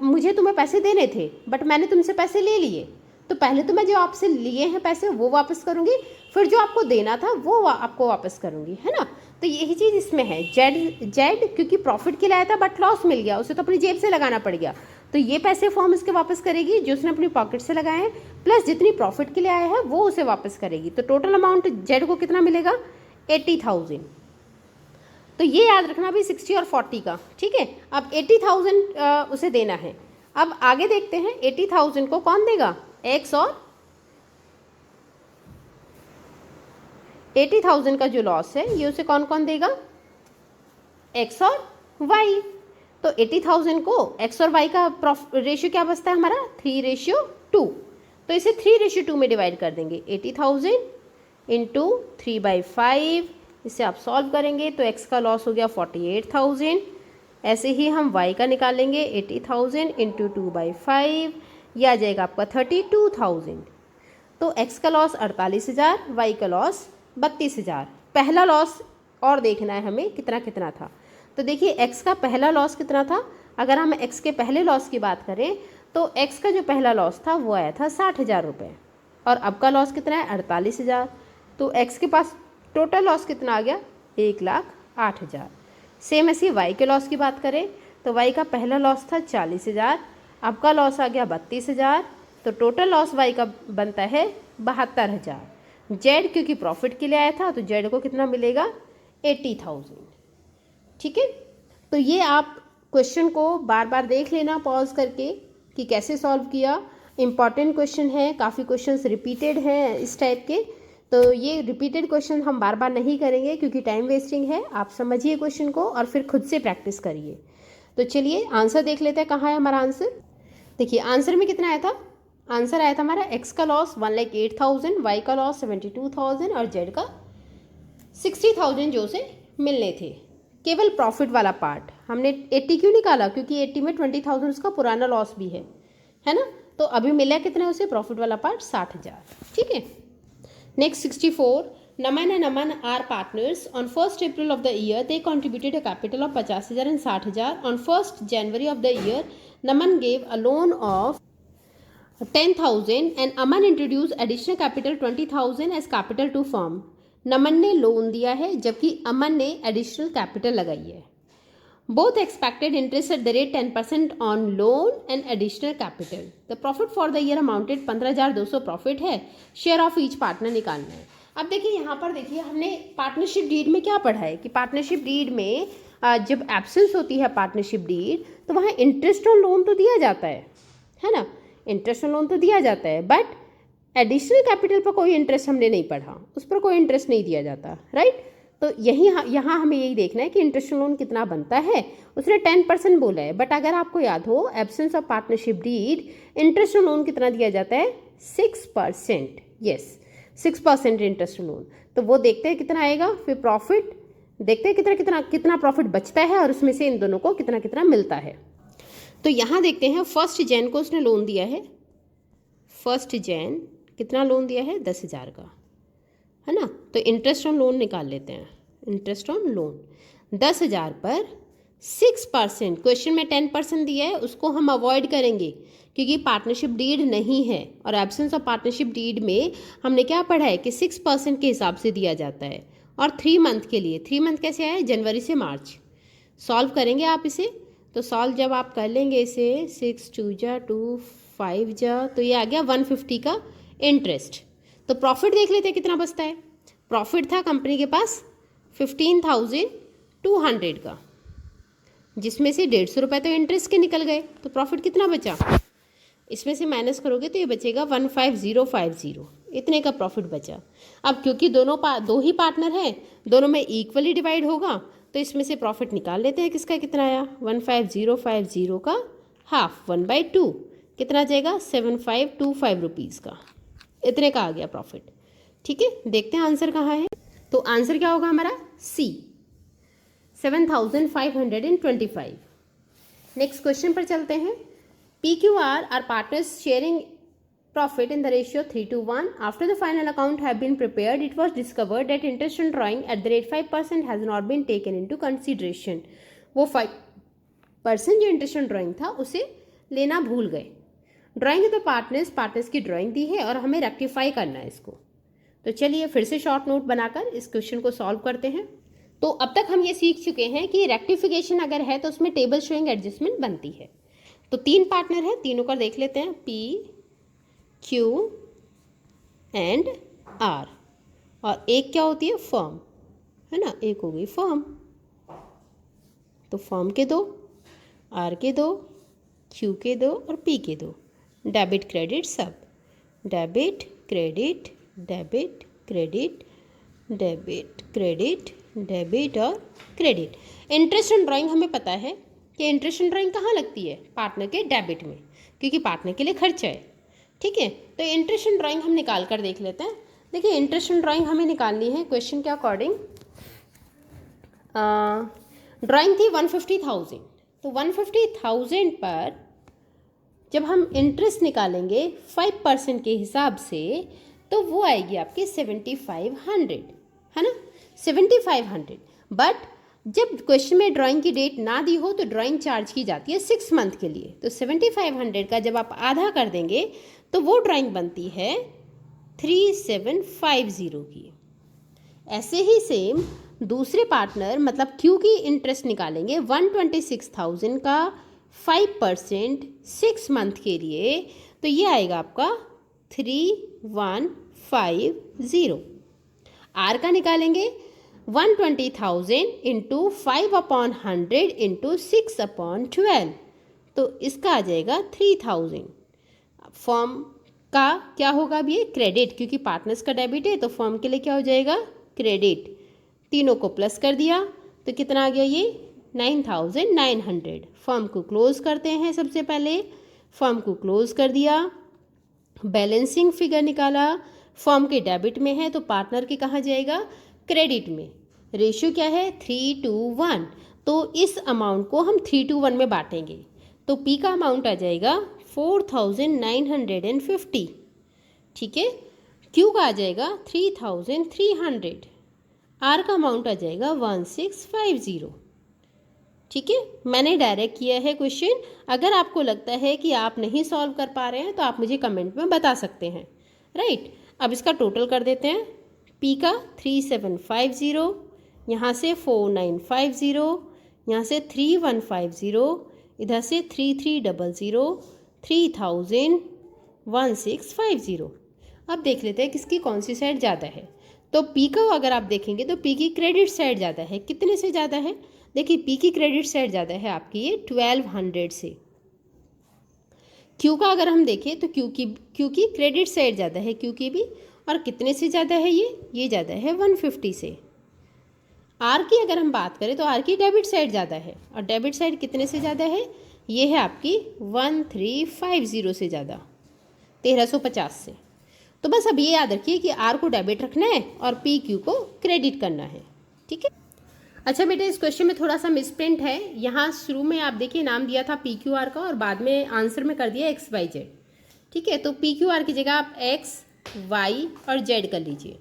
मुझे तुम्हें पैसे देने थे बट मैंने तुमसे पैसे ले लिए, तो पहले तो मैं जो आपसे लिए हैं पैसे वो वापस करूंगी, फिर जो आपको देना था वो आपको वापस करूंगी, है ना। तो यही चीज़ इसमें है। जेड क्योंकि प्रॉफिट के लिए आया था बट लॉस मिल गया, उसे तो अपनी जेब से लगाना पड़ गया, तो ये पैसे फॉर्म इसके वापस करेगी जो उसने अपनी पॉकेट से लगाए हैं, प्लस जितनी प्रॉफिट के लिए आया है वो उसे वापस करेगी। तो टोटल अमाउंट जेड को कितना मिलेगा 80,000। तो ये याद रखना भी 60 और 40 का। ठीक है, अब 80,000 उसे देना है। अब आगे देखते हैं 80,000 को कौन देगा, एक्स, और 80,000 का जो लॉस है ये उसे कौन कौन देगा, एक्स और वाई। तो 80,000 को एक्स और वाई का रेशियो क्या बचता है हमारा 3:2, तो इसे 3:2 में डिवाइड कर देंगे। 80,000 इंटू 3/5, इसे आप सॉल्व करेंगे तो एक्स का लॉस हो गया 48,000। ऐसे ही हम वाई का निकालेंगे 80,000 इंटू 2/5, यह आ जाएगा आपका 32,000। तो एक्स का लॉस 48,000, वाई का लॉस 32,000। पहला लॉस और देखना है हमें कितना कितना था, तो देखिए एक्स का पहला लॉस कितना था। अगर हम एक्स के पहले लॉस की बात करें तो एक्स का जो पहला लॉस था वो आया था 60,000 रुपये, और अब का लॉस कितना है 48,000। तो एक्स के पास टोटल लॉस कितना आ गया 1,08,000। सेम ऐसी वाई के लॉस की बात करें तो वाई का पहला लॉस था 40,000, अब का लॉस आ गया 32,000, तो टोटल लॉस वाई का बनता है 72,000। जेड क्योंकि प्रॉफिट के लिए आया था तो जेड को कितना मिलेगा 80,000। ठीक है, तो ये आप क्वेश्चन को बार बार देख लेना पॉज करके कि कैसे सॉल्व किया। इम्पॉर्टेंट क्वेश्चन है, काफ़ी क्वेश्चंस रिपीटेड हैं इस टाइप के, तो ये रिपीटेड क्वेश्चन हम बार बार नहीं करेंगे क्योंकि टाइम वेस्टिंग है। आप समझिए क्वेश्चन को और फिर खुद से प्रैक्टिस करिए। तो चलिए आंसर देख लेते हैं, कहाँ है हमारा आंसर। देखिए आंसर में कितना आया था, आंसर आया था हमारा एक्स का लॉस 1,08,000, वाई का लॉस 72,000 और जेड का 60,000 जो उसे मिलने थे। केवल प्रॉफिट वाला पार्ट हमने 80 क्यों निकाला, क्योंकि 80 में 20,000 उसका पुराना लॉस भी है ना। तो अभी मिला कितना उसे प्रॉफिट वाला पार्ट 60,000। ठीक है, next 64, Naman and Aman are partners on 1st April of the year they contributed a capital of 50,000 and 60,000. On 1st January of the year Naman gave a loan of 10,000 and Aman introduced additional capital 20,000 as capital to firm. नमन ने लोन दिया है जबकि अमन ने एडिशनल कैपिटल लगाई है। Both expected interest eight the rate 10% on loan and additional capital. The profit for the year amounted 15,200 profit है। शेयर ऑफ ईच पार्टनर निकालना है। अब देखिए यहाँ पर देखिए हमने पार्टनरशिप डीड में क्या पढ़ा है कि पार्टनरशिप डीड में जब एब्सेंस होती है पार्टनरशिप डीड तो वहाँ इंटरेस्ट ऑन लोन तो दिया जाता है ना, इंटरेस्ट ऑन लोन तो दिया जाता है, बट एडिशनल कैपिटल पर कोई इंटरेस्ट हमने नहीं पढ़ा, उस पर कोई इंटरेस्ट नहीं दिया जाता, राइट। तो यहाँ हमें यही देखना है कि इंटरेस्ट लोन कितना बनता है। उसने 10% बोला है, बट अगर आपको याद हो absence of partnership deed interest loan कितना दिया जाता है 6%। Yes 6% interest loan. तो वो देखते हैं कितना आएगा, फिर प्रॉफिट देखते हैं कितना प्रॉफिट बचता है और उसमें से इन दोनों को कितना कितना मिलता है। तो यहाँ देखते हैं 1st जैन को उसने लोन दिया है, 1st जैन कितना लोन दिया है 10,000 का, है ना। तो इंटरेस्ट ऑन लोन निकाल लेते हैं। इंटरेस्ट ऑन लोन 10,000 पर 6%, क्वेश्चन में 10% दिया है उसको हम अवॉइड करेंगे क्योंकि पार्टनरशिप डीड नहीं है, और एब्सेंस ऑफ पार्टनरशिप डीड में हमने क्या पढ़ा है कि 6% के हिसाब से दिया जाता है, और 3 मंथ के लिए। 3 मंथ कैसे आए, जनवरी से मार्च। सॉल्व करेंगे आप इसे, तो सॉल्व जब आप कर लेंगे इसे 6 2 जा 2 5 जा, तो ये आ गया 150 का इंटरेस्ट। तो प्रॉफिट देख लेते हैं कितना बचता है। प्रॉफिट था कंपनी के पास 15,200 का, जिसमें से 150 रुपये तो इंटरेस्ट के निकल गए, तो प्रॉफिट कितना बचा? इसमें से माइनस करोगे तो ये बचेगा 15050, इतने का प्रॉफिट बचा। अब क्योंकि दो ही पार्टनर हैं, दोनों में इक्वली डिवाइड होगा, तो इसमें से प्रॉफिट निकाल लेते हैं किसका कितना आया। 15050 का हाफ 1/2 कितना आ जाएगा? 7525 रुपीज़ का, इतने का आ गया प्रॉफिट। ठीक है, देखते हैं आंसर कहाँ है। तो आंसर क्या होगा हमारा? सी, 7525। नेक्स्ट क्वेश्चन पर चलते हैं। PQR are partners sharing profit in the ratio 3:1. After the final account have been prepared, it was discovered that interest on drawing at the rate 5% has not been taken into consideration. वो 5% जो इंटरेस्ट ऑन ड्राइंग था उसे लेना भूल गए। ड्राइंग तो पार्टनर्स की ड्राइंग दी है और हमें रेक्टिफाई करना है इसको। तो चलिए फिर से शॉर्ट नोट बनाकर इस क्वेश्चन को सॉल्व करते हैं। तो अब तक हम ये सीख चुके हैं कि रेक्टिफिकेशन अगर है तो उसमें टेबल शोइंग एडजस्टमेंट बनती है। तो 3 पार्टनर है, तीनों का देख लेते हैं, P, Q एंड R, और एक क्या होती है? फर्म, है ना, एक हो गई फर्म। तो फर्म के 2, R के 2, Q के 2 और P के 2, डेबिट क्रेडिट सब, debit credit debit credit debit credit debit और क्रेडिट। इंटरेस्ट ऑन ड्राइंग हमें पता है कि इंटरेस्ट ऑन ड्राइंग कहाँ लगती है? पार्टनर के डेबिट में, क्योंकि पार्टनर के लिए खर्चा है। ठीक है, तो इंटरेस्ट ऑन ड्राइंग हम निकाल कर देख लेते हैं। देखिए इंटरेस्ट ऑन ड्राइंग हमें निकालनी है क्वेश्चन के अकॉर्डिंग। ड्राइंग थी 150,000, तो 150,000 पर जब हम इंटरेस्ट निकालेंगे 5% के हिसाब से, तो वो आएगी आपकी 7500, है ना, 7500। बट जब क्वेश्चन में ड्राइंग की डेट ना दी हो तो ड्राइंग चार्ज की जाती है 6 मंथ के लिए। तो 7500 का जब आप आधा कर देंगे तो वो ड्राइंग बनती है 3750 की। ऐसे ही सेम दूसरे पार्टनर मतलब क्यू की इंटरेस्ट निकालेंगे 126,000 का 5% 6 मंथ के लिए, तो ये आएगा आपका 3150। आर का निकालेंगे 120,000 इंटू 5/100 इंटू 6/12, तो इसका आ जाएगा 3000। फर्म का क्या होगा? अब ये क्रेडिट, क्योंकि पार्टनर्स का डेबिट है तो फर्म के लिए क्या हो जाएगा? क्रेडिट। तीनों को प्लस कर दिया तो कितना आ गया? ये 9900। फर्म को क्लोज करते हैं। सबसे पहले फर्म को क्लोज कर दिया, बैलेंसिंग फिगर निकाला, फर्म के डेबिट में है तो पार्टनर के कहाँ जाएगा? क्रेडिट में। रेशियो क्या है? 3:1, तो इस अमाउंट को हम 3:1 में बांटेंगे, तो पी का अमाउंट आ जाएगा 4950। ठीक है, क्यू का आ जाएगा 3300, आर का अमाउंट आ जाएगा 1650। ठीक है, मैंने डायरेक्ट किया है क्वेश्चन। अगर आपको लगता है कि आप नहीं सॉल्व कर पा रहे हैं तो आप मुझे कमेंट में बता सकते हैं। राइट, अब इसका टोटल कर देते हैं। पी का 3750, यहाँ से 4950, यहाँ से 3150, इधर से 3300, 3000, 1650। अब देख लेते हैं किसकी कौन सी साइड ज़्यादा है। तो पी का अगर आप देखेंगे तो पी की क्रेडिट साइड ज़्यादा है। कितने से ज़्यादा है? देखिए पी की क्रेडिट साइड ज़्यादा है आपकी ये 1200 से। क्यू का अगर हम देखें तो क्यू की क्रेडिट साइड ज़्यादा है, क्यू की भी, और कितने से ज़्यादा है ये ज़्यादा है 150 से। आर की अगर हम बात करें तो आर की डेबिट साइड ज़्यादा है, और डेबिट साइड कितने से ज़्यादा है? ये है आपकी 1350 से ज़्यादा, 1350 से। तो बस अब ये याद रखिए कि आर को डेबिट रखना है और पी क्यू को क्रेडिट करना है। ठीक है, अच्छा बेटा इस क्वेश्चन में थोड़ा सा मिसप्रिंट है। यहाँ शुरू में आप देखिए नाम दिया था पी क्यू आर का और बाद में आंसर में कर दिया एक्स वाई जेड। ठीक है, तो पी क्यू आर की जगह आप एक्स वाई और जेड कर लीजिए।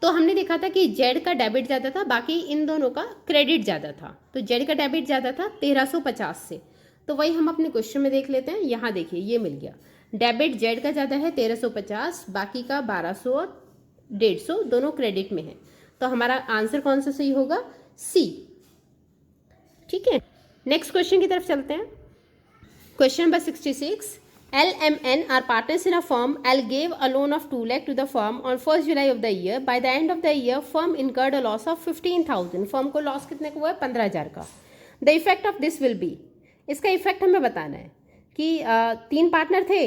तो हमने देखा था कि जेड का डेबिट ज़्यादा था, बाकी इन दोनों का क्रेडिट ज़्यादा था। तो जेड का डेबिट ज़्यादा था 1350 से, तो वही हम अपने क्वेश्चन में देख लेते हैं। यहाँ देखिए ये मिल गया, डेबिट जेड का ज़्यादा है 1350, बाकी का 1200 और 150 दोनों क्रेडिट में है। तो हमारा आंसर कौन सा सही होगा? सी। ठीक है, नेक्स्ट क्वेश्चन की तरफ चलते हैं। Question number 66, LMN are partners in a firm. L gave a loan of 2 lakh to the firm on 1st July of the year. By the end of the year, firm incurred a loss of 15,000. Firm को लॉस कितने का हुआ है? 15,000 का। The effect of this will be, इसका इफेक्ट हमें बताना है कि 3 पार्टनर थे,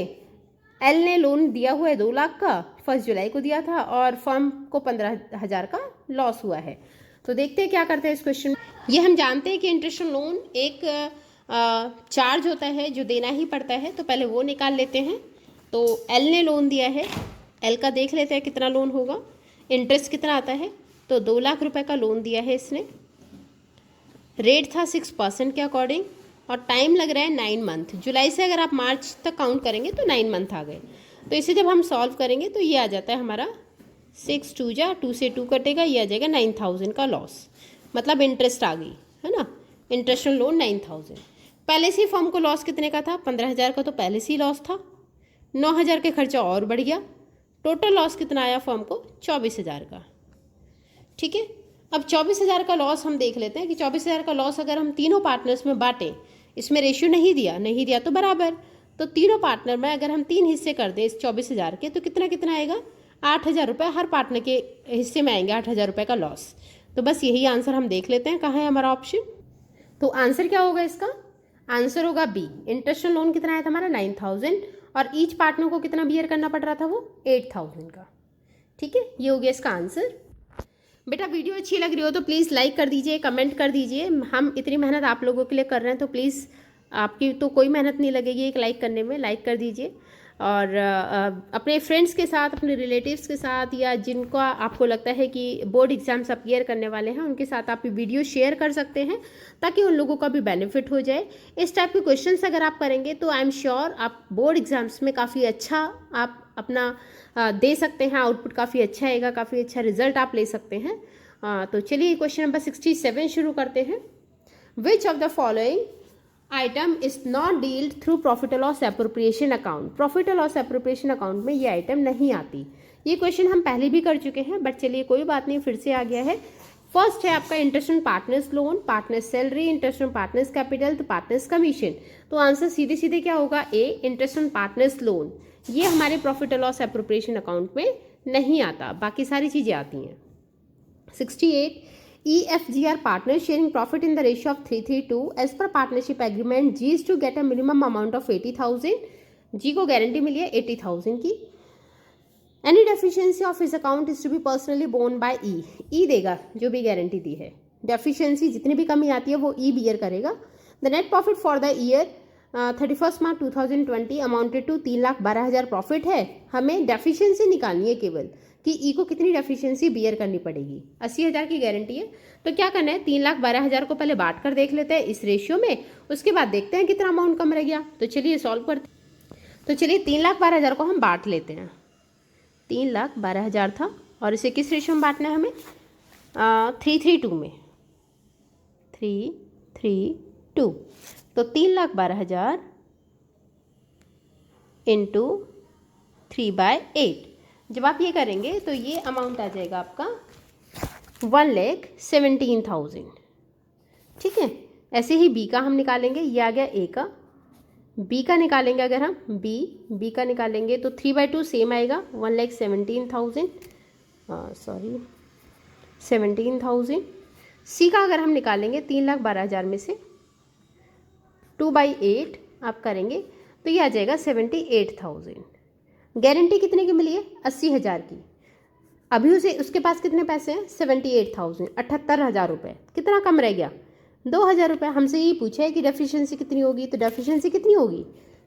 एल ने लोन दिया हुआ है 2 लाख का, 1 जुलाई को दिया था और फर्म को 15,000 का लॉस हुआ है। तो देखते हैं क्या करते हैं इस क्वेश्चन। ये हम जानते हैं कि इंटरेस्ट ऑन लोन एक चार्ज होता है जो देना ही पड़ता है, तो पहले वो निकाल लेते हैं। तो एल ने लोन दिया है, एल का देख लेते हैं कितना लोन होगा, इंटरेस्ट कितना आता है। तो 2 लाख रुपए का लोन दिया है इसने, रेट था 6% के अकॉर्डिंग और टाइम लग रहा है 9 मंथ। जुलाई से अगर आप मार्च तक काउंट करेंगे तो 9 मंथ आ गए। तो इसे जब हम सॉल्व करेंगे तो ये आ जाता है हमारा 6 2 जा 2 से 2 कटेगा, ये आ जाएगा 9,000 का लॉस, मतलब इंटरेस्ट आ गई है ना, इंटरेस्ट ऑन लोन 9,000। पहले से ही फर्म को लॉस कितने का था, 15,000 का, तो पहले से ही लॉस था। 9,000 के खर्चा और बढ़ गया, टोटल लॉस कितना आया फर्म को, 24,000 का। ठीक है, अब 24,000 का लॉस हम देख लेते हैं कि 24,000 का लॉस अगर हम तीनों पार्टनर्स में बांटें, इसमें रेशियो नहीं दिया तो बराबर, तो तीनों पार्टनर में अगर हम 3 हिस्से कर दें इस 24,000 के, तो कितना कितना आएगा, 8,000 रुपये हर पार्टनर के हिस्से में आएंगे, 8,000 रुपये का लॉस। तो बस यही आंसर हम देख लेते हैं कहाँ है हमारा ऑप्शन। तो आंसर क्या होगा इसका, आंसर होगा बी। इंटरेस्ट ऑन लोन कितना आया था हमारा 9,000 और ईच पार्टनर को कितना बियर करना पड़ रहा था, वो 8,000 का। ठीक है, ये हो गया इसका आंसर। बेटा वीडियो अच्छी लग रही हो तो प्लीज़ लाइक कर दीजिए, कमेंट कर दीजिए। हम इतनी मेहनत आप लोगों के लिए कर रहे हैं, तो प्लीज़ आपकी तो कोई मेहनत नहीं लगेगी एक लाइक करने में, लाइक कर दीजिए। और अपने फ्रेंड्स के साथ, अपने रिलेटिव्स के साथ, या जिनको आपको लगता है कि बोर्ड एग्जाम्स अपीयर करने वाले हैं, उनके साथ आप वीडियो शेयर कर सकते हैं ताकि उन लोगों का भी बेनिफिट हो जाए। इस टाइप के क्वेश्चंस अगर आप करेंगे तो आई एम श्योर आप बोर्ड एग्जाम्स में काफ़ी अच्छा आप अपना दे सकते हैं, आउटपुट काफ़ी अच्छा आएगा, काफ़ी अच्छा रिजल्ट आप ले सकते हैं। तो चलिए क्वेश्चन नंबर 67 शुरू करते हैं। Which of the following item is not dealt through profit loss appropriation account. Profit loss appropriation account में ये आइटम नहीं आती। ये क्वेश्चन हम पहले भी कर चुके हैं, बट चलिए कोई बात नहीं, फिर से आ गया है। फर्स्ट है आपका interest on partners loan, partners salary, interest on partners capital, तो पार्टनर्स कमीशन। तो आंसर सीधे सीधे क्या होगा, ए, इंटरेस्ट ऑन पार्टनर्स लोन। ये हमारे प्रॉफिट लॉस एप्रोप्रिएशन अकाउंट में नहीं आता, बाकी सारी चीज़ें आती हैं। 68 EFG are partners sharing profit in the ratio of 3:3:2 as per partnership agreement. G is to get a minimum amount of 80,000. G को गारंटी मिली है 80,000 की। Any deficiency of his account is to be personally borne by E. E देगा जो भी गारंटी दी है। डेफिशिएंसी जितनी भी कमी आती है वो E बियर करेगा। The net profit for the year 31 March 2020 amounted to 3,12,000 profit है। हमें डेफिशिएंसी निकालनी है केवल कि ई को कितनी डेफिशिएंसी बियर करनी पड़ेगी। 80,000 की गारंटी है, तो क्या करना है, 3,12,000 को पहले बांट कर देख लेते हैं इस रेशियो में, उसके बाद देखते हैं कितना अमाउंट कम रह गया। तो चलिए सॉल्व करते हैं। तो चलिए 3,12,000 को हम बांट लेते हैं। 3,12,000 था और इसे किस रेशियो में बांटना है हमें, 3:3:2 में, 3:3:2। तो 3,12,000 इंटू 3/8। जब आप ये करेंगे तो ये अमाउंट आ जाएगा आपका 1,17,000। ठीक है, ऐसे ही बी का हम निकालेंगे, ये आ गया ए का। बी का निकालेंगे अगर हम बी का निकालेंगे तो 3/2 सेम आएगा, 1,17,000, सॉरी 17,000। सी का अगर हम निकालेंगे 3,12,000 में से 2/8 आप करेंगे तो ये आ जाएगा 78,000। गारंटी कितने की मिली है, 80,000 की। अभी उसके पास कितने पैसे हैं, 78,000, 78,000 रुपये। कितना कम रह गया, 2,000 रुपये। हमसे यही पूछा है कि डेफिशिएंसी कितनी होगी, तो डेफिशिएंसी कितनी होगी,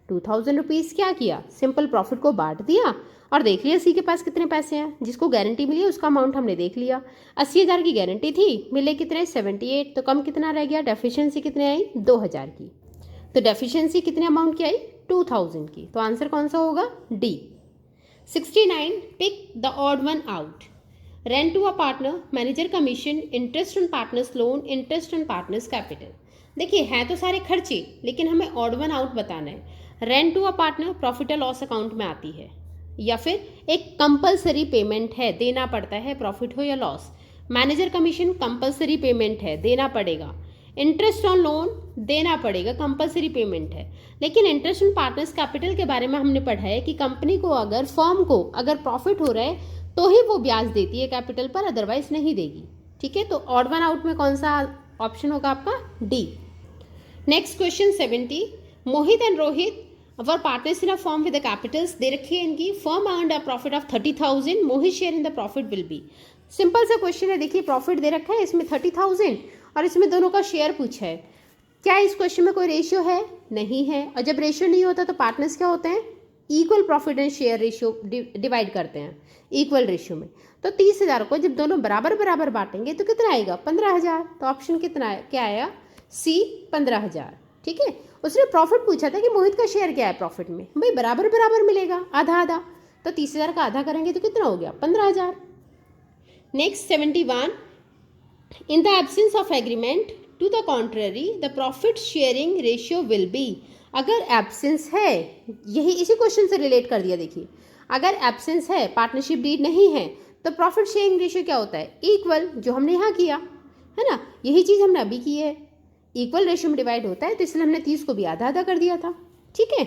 2,000 रुपीज़। क्या किया, सिंपल प्रॉफिट को बांट दिया और देख लिया सी के पास कितने पैसे हैं। जिसको गारंटी मिली है उसका अमाउंट हमने देख लिया। 80,000 की गारंटी थी, मिले कितने, 78, तो कम कितना रह गया, डेफिशिएंसी कितने आई, 2,000 की। तो डेफिशिएंसी कितने अमाउंट की आई, 2,000 की। तो आंसर कौन सा होगा, D. 69 pick the odd one out. Rent to a partner, manager commission, interest on partners loan, interest on partners capital. देखिए हैं तो सारे खर्चे, लेकिन हमें ऑड वन आउट बताना है। Rent to a partner profit और लॉस अकाउंट में आती है, या फिर एक कंपलसरी पेमेंट है, देना पड़ता है, प्रॉफिट हो या loss. Manager commission compulsory payment है, देना पड़ेगा। इंटरेस्ट ऑन लोन देना पड़ेगा, कंपलसरी पेमेंट है। लेकिन इंटरेस्ट ऑन पार्टनर्स कैपिटल के बारे में हमने पढ़ा है कि कंपनी को अगर, फर्म को अगर प्रॉफिट हो रहा है तो ही वो ब्याज देती है कैपिटल पर, अदरवाइज नहीं देगी। ठीक है, तो ऑड वन आउट में कौन सा ऑप्शन होगा आपका, D. Next question 70, Mohit and Rohit were partners in a firm with the capitals, दे रखी है इनकी, firm earned a profit of 30,000, Mohit share in the profit will be. Simple सा क्वेश्चन है, देखिए प्रॉफिट दे रखा है, इसमें 30,000 और इसमें दोनों का शेयर पूछा है। क्या इस क्वेश्चन में कोई रेशियो है? नहीं है। और जब रेशियो नहीं होता तो पार्टनर्स क्या होते हैं? Equal profit and share ratio divide करते हैं इक्वल रेशियो में। तो 30,000 को जब दोनों बराबर बराबर बांटेंगे तो कितना आएगा? 15,000। तो ऑप्शन कितना है, क्या आया? सी 15,000। ठीक है, उसने प्रॉफिट पूछा था कि मोहित का शेयर क्या है प्रॉफिट में, भाई बराबर बराबर मिलेगा, आधा आधा। तो 30,000 का आधा करेंगे तो कितना हो गया? 15,000। Next 71, in the absence of agreement to the contrary the profit sharing ratio will be. अगर एब्सेंस है, यही इसी क्वेश्चन से रिलेट कर दिया। देखिए अगर एब्सेंस है, पार्टनरशिप डीड नहीं है, तो प्रॉफिट शेयरिंग रेशियो क्या होता है? इक्वल, जो हमने यहाँ किया है ना, यही चीज़ हमने अभी की है, इक्वल रेशियो में डिवाइड होता है, तो इसलिए हमने 30 को भी आधा आधा कर दिया था। ठीक है।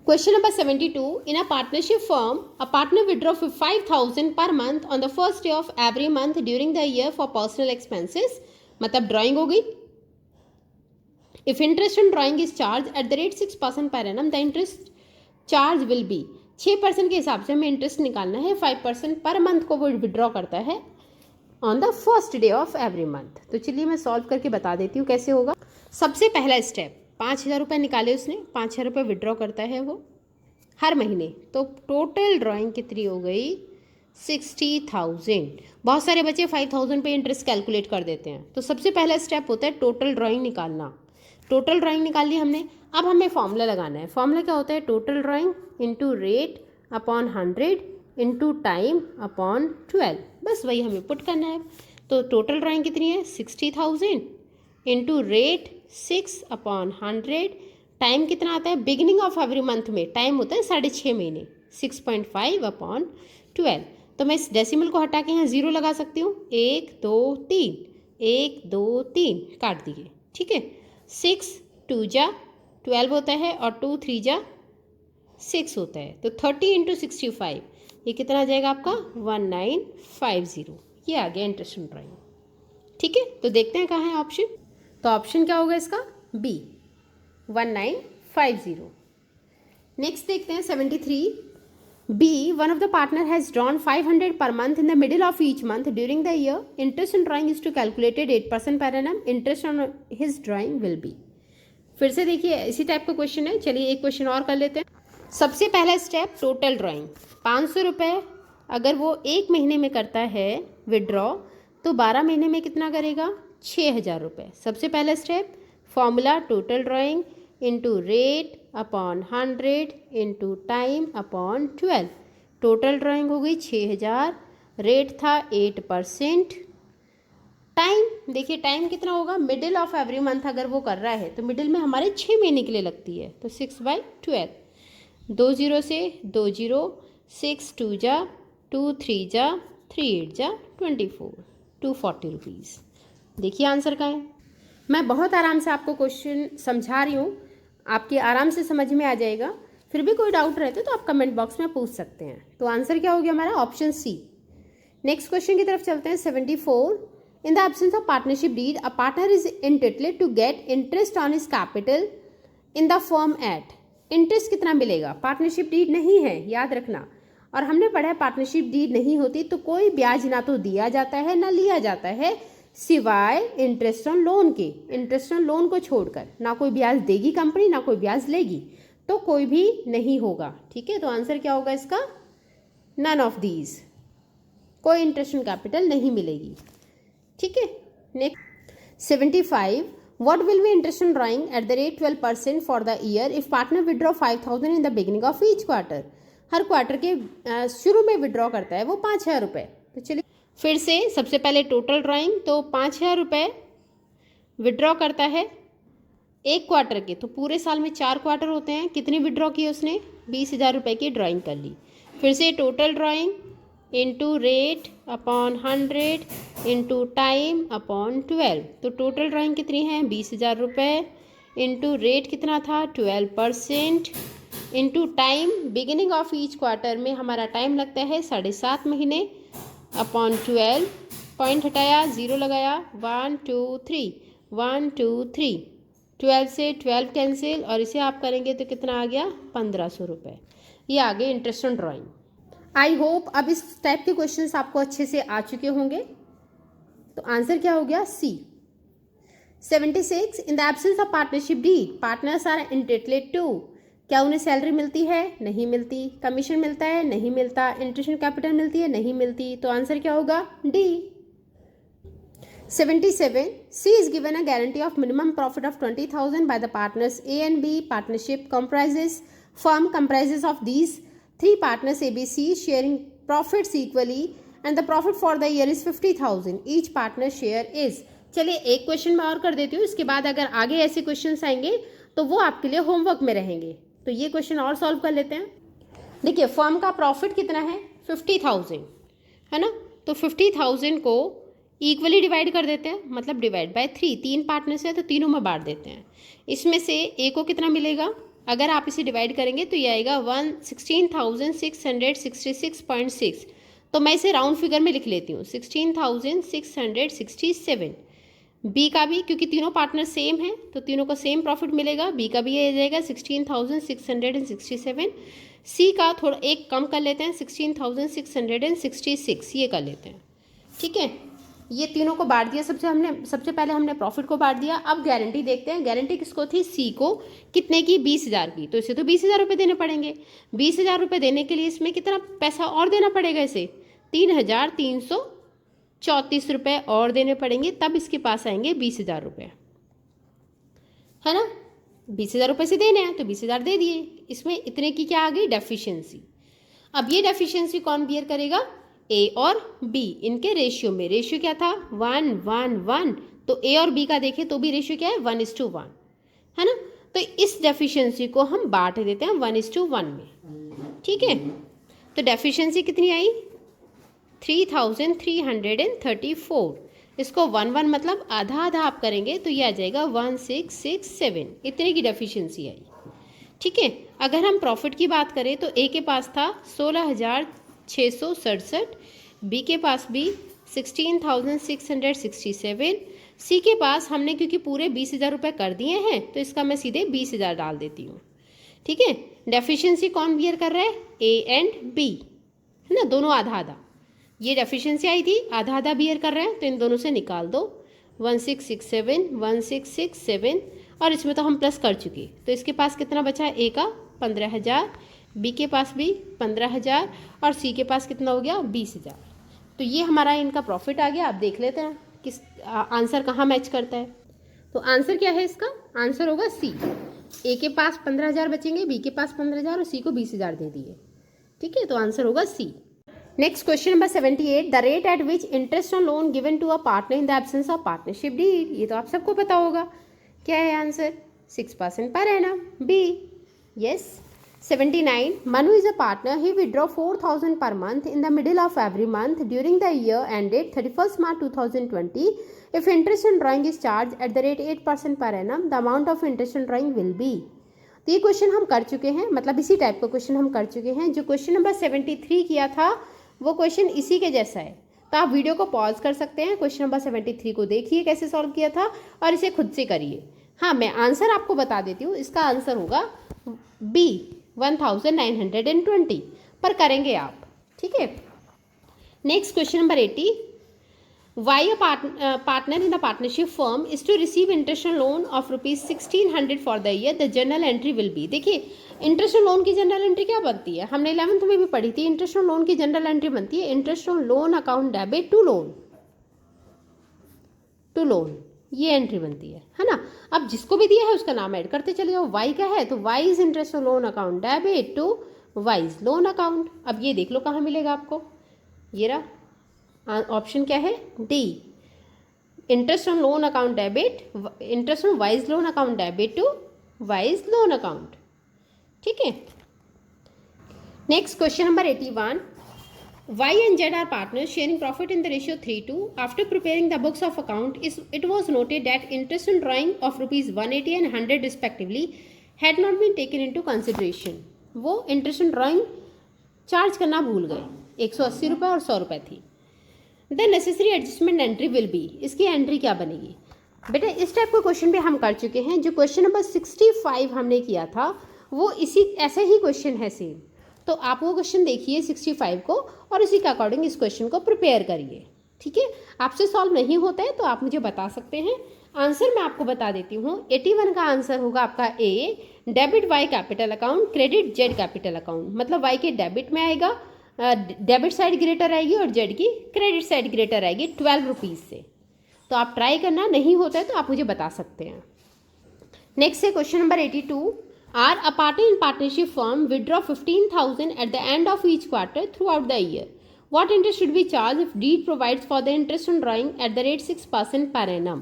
Question number 72, in a partnership form a partner withdraw 5,000 per month on the first day of every month during the year for personal expenses, मतलब ड्राइंग हो गई। If interest on drawing is charge at the rate 6% per annum, the interest charge will be. 6% के हिसाब से हमें इंटरेस्ट निकालना है, 5% पर मंथ को वो विड्रॉ करता है on the first day of every month. तो चलिए मैं सॉल्व करके बता देती हूँ कैसे होगा। सबसे पहला स्टेप, 5,000 रुपये निकाले उसने, 5,000 रुपये विड्रॉ करता है वो हर महीने, तो टोटल ड्राइंग कितनी हो गई? 60,000। बहुत सारे बच्चे 5,000 पे इंटरेस्ट कैलकुलेट कर देते हैं। तो सबसे पहला स्टेप होता है टोटल ड्राइंग निकालना। टोटल ड्राइंग निकाल ली हमने, अब हमें फॉर्मूला लगाना है। फॉर्मूला क्या होता है? Total drawing into rate upon 100 into time upon 12, बस वही हमें पुट करना है। तो टोटल ड्राइंग कितनी है? 60,000 इंटू रेट 6 अपॉन 100, टाइम कितना आता है? बिगिनिंग ऑफ एवरी मंथ में टाइम होता है 6.5 महीने, 6.5 अपॉन 12। तो मैं इस डेसिमल को हटा के यहाँ 0 लगा सकती हूँ। 1 2 3, 1 2 3 काट दिए। ठीक है, 6 2 जा 12 होता है और 2 3 जा 6 होता है। तो 30 इंटू 65, ये कितना आ जाएगा आपका? 1950। ये आ गया इंटरेस्ट ऑन ड्राइंग। ठीक है, तो देखते हैं कहाँ है ऑप्शन। तो ऑप्शन क्या होगा इसका? बी 1950। नेक्स्ट देखते हैं 73, B one of the partner has drawn 500 per month in the middle of each month during the year, interest on drawing is to calculated 8% per annum, interest on his drawing will be. फिर से देखिए इसी टाइप का क्वेश्चन है। चलिए एक क्वेश्चन और कर लेते हैं। सबसे पहला स्टेप टोटल ड्राइंग, 500 रुपये अगर वो एक महीने में करता है विड्रॉ, तो 12 महीने में कितना करेगा? 6,000 रुपये। सबसे पहला step formula total drawing into rate upon 100 into time upon 12। Total drawing हो गई 6,000, रेट था 8%, टाइम देखिए टाइम कितना होगा? मिडिल ऑफ एवरी मंथ अगर वो कर रहा है तो मिडिल में हमारे 6 महीने के लिए लगती है, तो 6/12, 2 0 से 2 0, 6 2 जा 2 3 जा 3 8 जा 24, 240 रुपीज़। देखिए आंसर का है। मैं बहुत आराम से आपको क्वेश्चन समझा रही हूँ, आपके आराम से समझ में आ जाएगा। फिर भी कोई डाउट रहते तो आप कमेंट बॉक्स में पूछ सकते हैं। तो आंसर क्या हो गया हमारा? Option C. नेक्स्ट क्वेश्चन की तरफ चलते हैं। 74, in the absence of partnership deed a partner is entitled to get interest on his capital in the firm at. Interest कितना मिलेगा? पार्टनरशिप डीड नहीं है, याद रखना। और हमने पढ़ा है पार्टनरशिप डीड नहीं होती तो कोई ब्याज ना तो दिया जाता है ना लिया जाता है, सिवाय इंटरेस्ट ऑन लोन के। इंटरेस्ट ऑन लोन को छोड़कर ना कोई ब्याज देगी कंपनी ना कोई ब्याज लेगी, तो कोई भी नहीं होगा। ठीक है, तो आंसर क्या होगा इसका? नन ऑफ दीज, कोई इंटरेस्ट ऑन कैपिटल नहीं मिलेगी। ठीक है। Next 75, what will be interest on drawing at the rate 12% for the year if partner withdraw 5,000 in the beginning of each quarter। Her quarter के शुरू में विड्रॉ करता है वो 5,000 रुपये। तो चलिए फिर से सबसे पहले टोटल ड्राइंग, तो 5,000 रुपये विड्रॉ करता है एक क्वार्टर के, तो पूरे साल में 4 क्वार्टर होते हैं। कितनी विड्रॉ की उसने? 20,000 रुपये की ड्राइंग कर ली। फिर से total drawing into rate upon 100 into time upon 12। तो टोटल ड्राइंग कितनी है? 20,000 रुपये इंटू रेट कितना था? 12% into time, beginning of each quarter में हमारा टाइम लगता है 7.5 महीने, अपॉन 12, पॉइंट हटाया 0 लगाया, 1 2 3, 1 2 3, 12 से 12 कैंसिल और इसे आप करेंगे तो कितना आ गया 1500 रुपये। ये आ गए interest on drawing. I hope अब इस टाइप के क्वेश्चंस आपको अच्छे से आ चुके होंगे। तो आंसर क्या हो गया C. 76 in the absence of partnership deed partners are entitled to, क्या उन्हें सैलरी मिलती है? नहीं मिलती। कमीशन मिलता है? नहीं मिलता। इंटरेस्ट ऑन कैपिटल मिलती है? नहीं मिलती। तो आंसर क्या होगा D. 77 C is given a guarantee of minimum profit of 20,000 by the partners A and B. Partnership comprises of these three partners ABC sharing profits equally and the profit for the year is 50,000. Each partner share is। चलिए एक क्वेश्चन मैं और कर देती हूँ, इसके बाद अगर आगे ऐसे क्वेश्चंस आएंगे तो वो आपके लिए होमवर्क में रहेंगे। तो ये क्वेश्चन और सॉल्व कर लेते हैं। देखिए फर्म का प्रॉफिट कितना है 50,000 है ना, तो 50,000 को इक्वली डिवाइड कर देते हैं, मतलब डिवाइड बाय 3। 3 पार्टनर्स है तो तीनों में बांट देते हैं। इसमें से ए को कितना मिलेगा, अगर आप इसे डिवाइड करेंगे तो ये आएगा 16,666.6। तो मैं इसे राउंड फिगर में लिख लेती हूँ 16,667। बी का भी क्योंकि तीनों पार्टनर सेम हैं तो तीनों को सेम प्रॉफिट मिलेगा, बी का भी ये आ जाएगा 16,667। सी का थोड़ा एक कम कर लेते हैं 16,666 ये कर लेते हैं। ठीक है, ये तीनों को बांट दिया। सबसे पहले हमने प्रॉफिट को बांट दिया। अब गारंटी देखते हैं, गारंटी किसको थी सी को, कितने की 20,000 की। तो इसे तो 20,000 रुपये देने पड़ेंगे। 20,000 रुपये देने के लिए इसमें कितना पैसा और देना पड़ेगा, इसे 3,334 रुपये और देने पड़ेंगे, तब इसके पास आएंगे 20,000 रुपये, है ना। 20,000 रुपये से देने हैं तो 20,000 दे दिए। इसमें इतने की क्या आ गई डेफिशिएंसी। अब ये डेफिशिएंसी कौन बियर करेगा, ए और बी। इनके रेशियो में, रेशियो क्या था 1:1:1, तो ए और बी का देखें तो भी रेशियो क्या है 1:1, है ना। तो इस डेफिशिएंसी को हम बांट देते हैं 1:1 में। ठीक है, तो डेफिशिएंसी कितनी आई 3,334। इसको 1:1 मतलब आधा आधा आप करेंगे तो ये आ जाएगा 1,667। इतने की डेफिशिएंसी आई। ठीक है, अगर हम प्रॉफिट की बात करें तो ए के पास था 16,667, बी के पास भी 16,667, सी के पास हमने क्योंकि पूरे 20,000 रुपये कर दिए हैं तो इसका मैं सीधे 20,000 डाल देती हूँ। ठीक है, डेफिशिएंसी कौन बियर कर रहा है, ए एंड बी, है ना, दोनों आधा आधा। ये डेफिशिएंसी आई थी, आधा आधा बियर कर रहे हैं तो इन दोनों से निकाल दो 1,667 1,667, और इसमें तो हम प्लस कर चुके। तो इसके पास कितना बचा, ए का 15,000, बी के पास भी 15,000 और सी के पास कितना हो गया 20,000। तो ये हमारा इनका प्रॉफिट आ गया। आप देख लेते हैं किस आंसर कहाँ मैच करता है। तो आंसर क्या है इसका, आंसर होगा सी। ए के पास 15,000 बचेंगे, बी के पास 15,000 और सी को 20,000 दे दिए। ठीक है, तो आंसर होगा C. Next question number 78, the rate at which interest on loan given to a partner in the absence of partnership deed. ये तो आप सबको पता होगा, क्या है answer 6% per annum, B. Yes. 79, Manu is a partner. He withdraw 4,000 per month in the middle of every month during the year ended 31st March 2020. If interest on drawing is charged at the rate 8% per annum, the amount of interest on drawing will be। तो ये क्वेश्चन हम कर चुके हैं, मतलब इसी टाइप का क्वेश्चन हम कर चुके हैं। जो क्वेश्चन नंबर 73 किया था वो क्वेश्चन इसी के जैसा है। तो आप वीडियो को पॉज कर सकते हैं, क्वेश्चन नंबर 73 को देखिए कैसे सॉल्व किया था और इसे खुद से करिए। हाँ, मैं आंसर आपको बता देती हूँ, इसका आंसर होगा बी 1920 पर करेंगे आप। ठीक है, next question number 80, Y a partner in the partnership firm is to receive interest on loan of ₹1,600 for the year, the journal entry will be. देखिए इंटरेस्ट ऑन लोन की जनरल एंट्री क्या बनती है, हमने 11th में भी पढ़ी थी। इंटरेस्ट ऑन लोन की जनरल एंट्री बनती है interest on loan account debit to loan, ये एंट्री बनती है ना। अब जिसको भी दिया है उसका नाम ऐड करते चले जाओ। वाई का है तो Y is interest on loan account debit to Y's loan account. अब ये देख लो कहाँ मिलेगा आपको, ये रहा ऑप्शन क्या है D, interest on loan account debit, interest on Y's loan account debit to Y's loan account. ठीक है, next question number 81, Y and Z are partners sharing profit in the ratio 3:2. After preparing the books of account, it was noted that interest on drawing of ₹180 and 100 respectively had not been taken into consideration. वो इंटरेस्ट ऑन ड्राइंग चार्ज करना भूल गए, 180 रुपये और 100 रुपये थी। The necessary adjustment entry will B, इसकी एंट्री क्या बनेगी। बेटा इस टाइप के क्वेश्चन भी हम कर चुके हैं। जो क्वेश्चन नंबर 65 हमने किया था वो इसी ऐसे ही क्वेश्चन है सेम। तो आप वो क्वेश्चन देखिए 65 को और इसी के अकॉर्डिंग इस क्वेश्चन को प्रिपेयर करिए। ठीक है, आपसे सॉल्व नहीं होता है तो आप मुझे बता सकते हैं। आंसर मैं आपको बता देती हूँ। 81 का आंसर होगा आपका A, debit Y capital account, credit Z capital account. मतलब वाई के डेबिट में आएगा, डेबिट साइड ग्रेटर आएगी और जेड की क्रेडिट साइड ग्रेटर आएगी 12 रुपीज़ से। तो आप ट्राई करना, नहीं होता है तो आप मुझे बता सकते हैं। नेक्स्ट है question number 82। R a party in partnership firm withdraw 15,000 at the end of each quarter throughout the year. What interest should be charged if deed provides for the interest on drawing at the rate 6% per annum?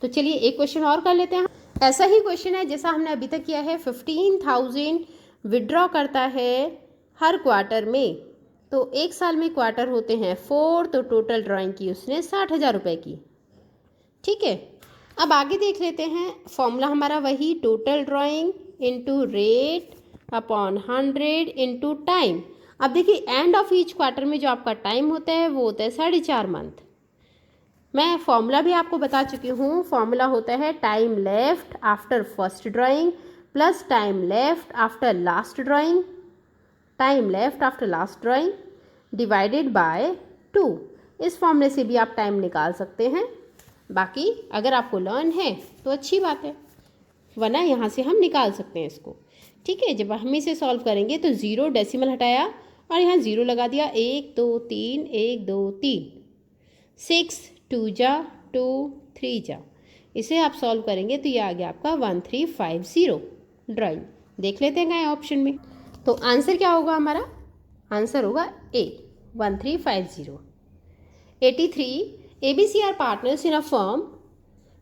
तो चलिए एक क्वेश्चन और कर लेते हैं। ऐसा ही क्वेश्चन है जैसा हमने अभी तक किया है। 15,000 विड्रॉ करता है हर क्वार्टर में, तो एक साल में क्वार्टर होते हैं 4, तो टोटल ड्राइंग की उसने 60,000 रुपये की। ठीक है, अब आगे देख लेते हैं। फॉर्मूला हमारा वही, total drawing into rate upon 100 into time. अब देखिए एंड ऑफ ईच क्वार्टर में जो आपका टाइम होता है वो होता है 4.5 मंथ। मैं फॉर्मूला भी आपको बता चुकी हूँ। फॉर्मूला होता है time left after first drawing plus time left after last drawing, time left after last drawing divided by 2। इस फॉर्मूले से भी आप टाइम निकाल सकते हैं। बाकी अगर आपको लर्न है तो अच्छी बात है, वरना यहाँ से हम निकाल सकते हैं इसको। ठीक है, जब हम इसे सॉल्व करेंगे तो 0 डेसिमल हटाया और यहाँ 0 लगा दिया। 1 2 3 1 2 3 6 2 जा 2 3 जा। इसे आप सॉल्व करेंगे तो ये आ गया आपका 1350 ड्राइंग। देख लेते हैं क्या ऑप्शन में। तो आंसर क्या होगा हमारा? आंसर होगा ए, 1350। 83 ABC are partners in a firm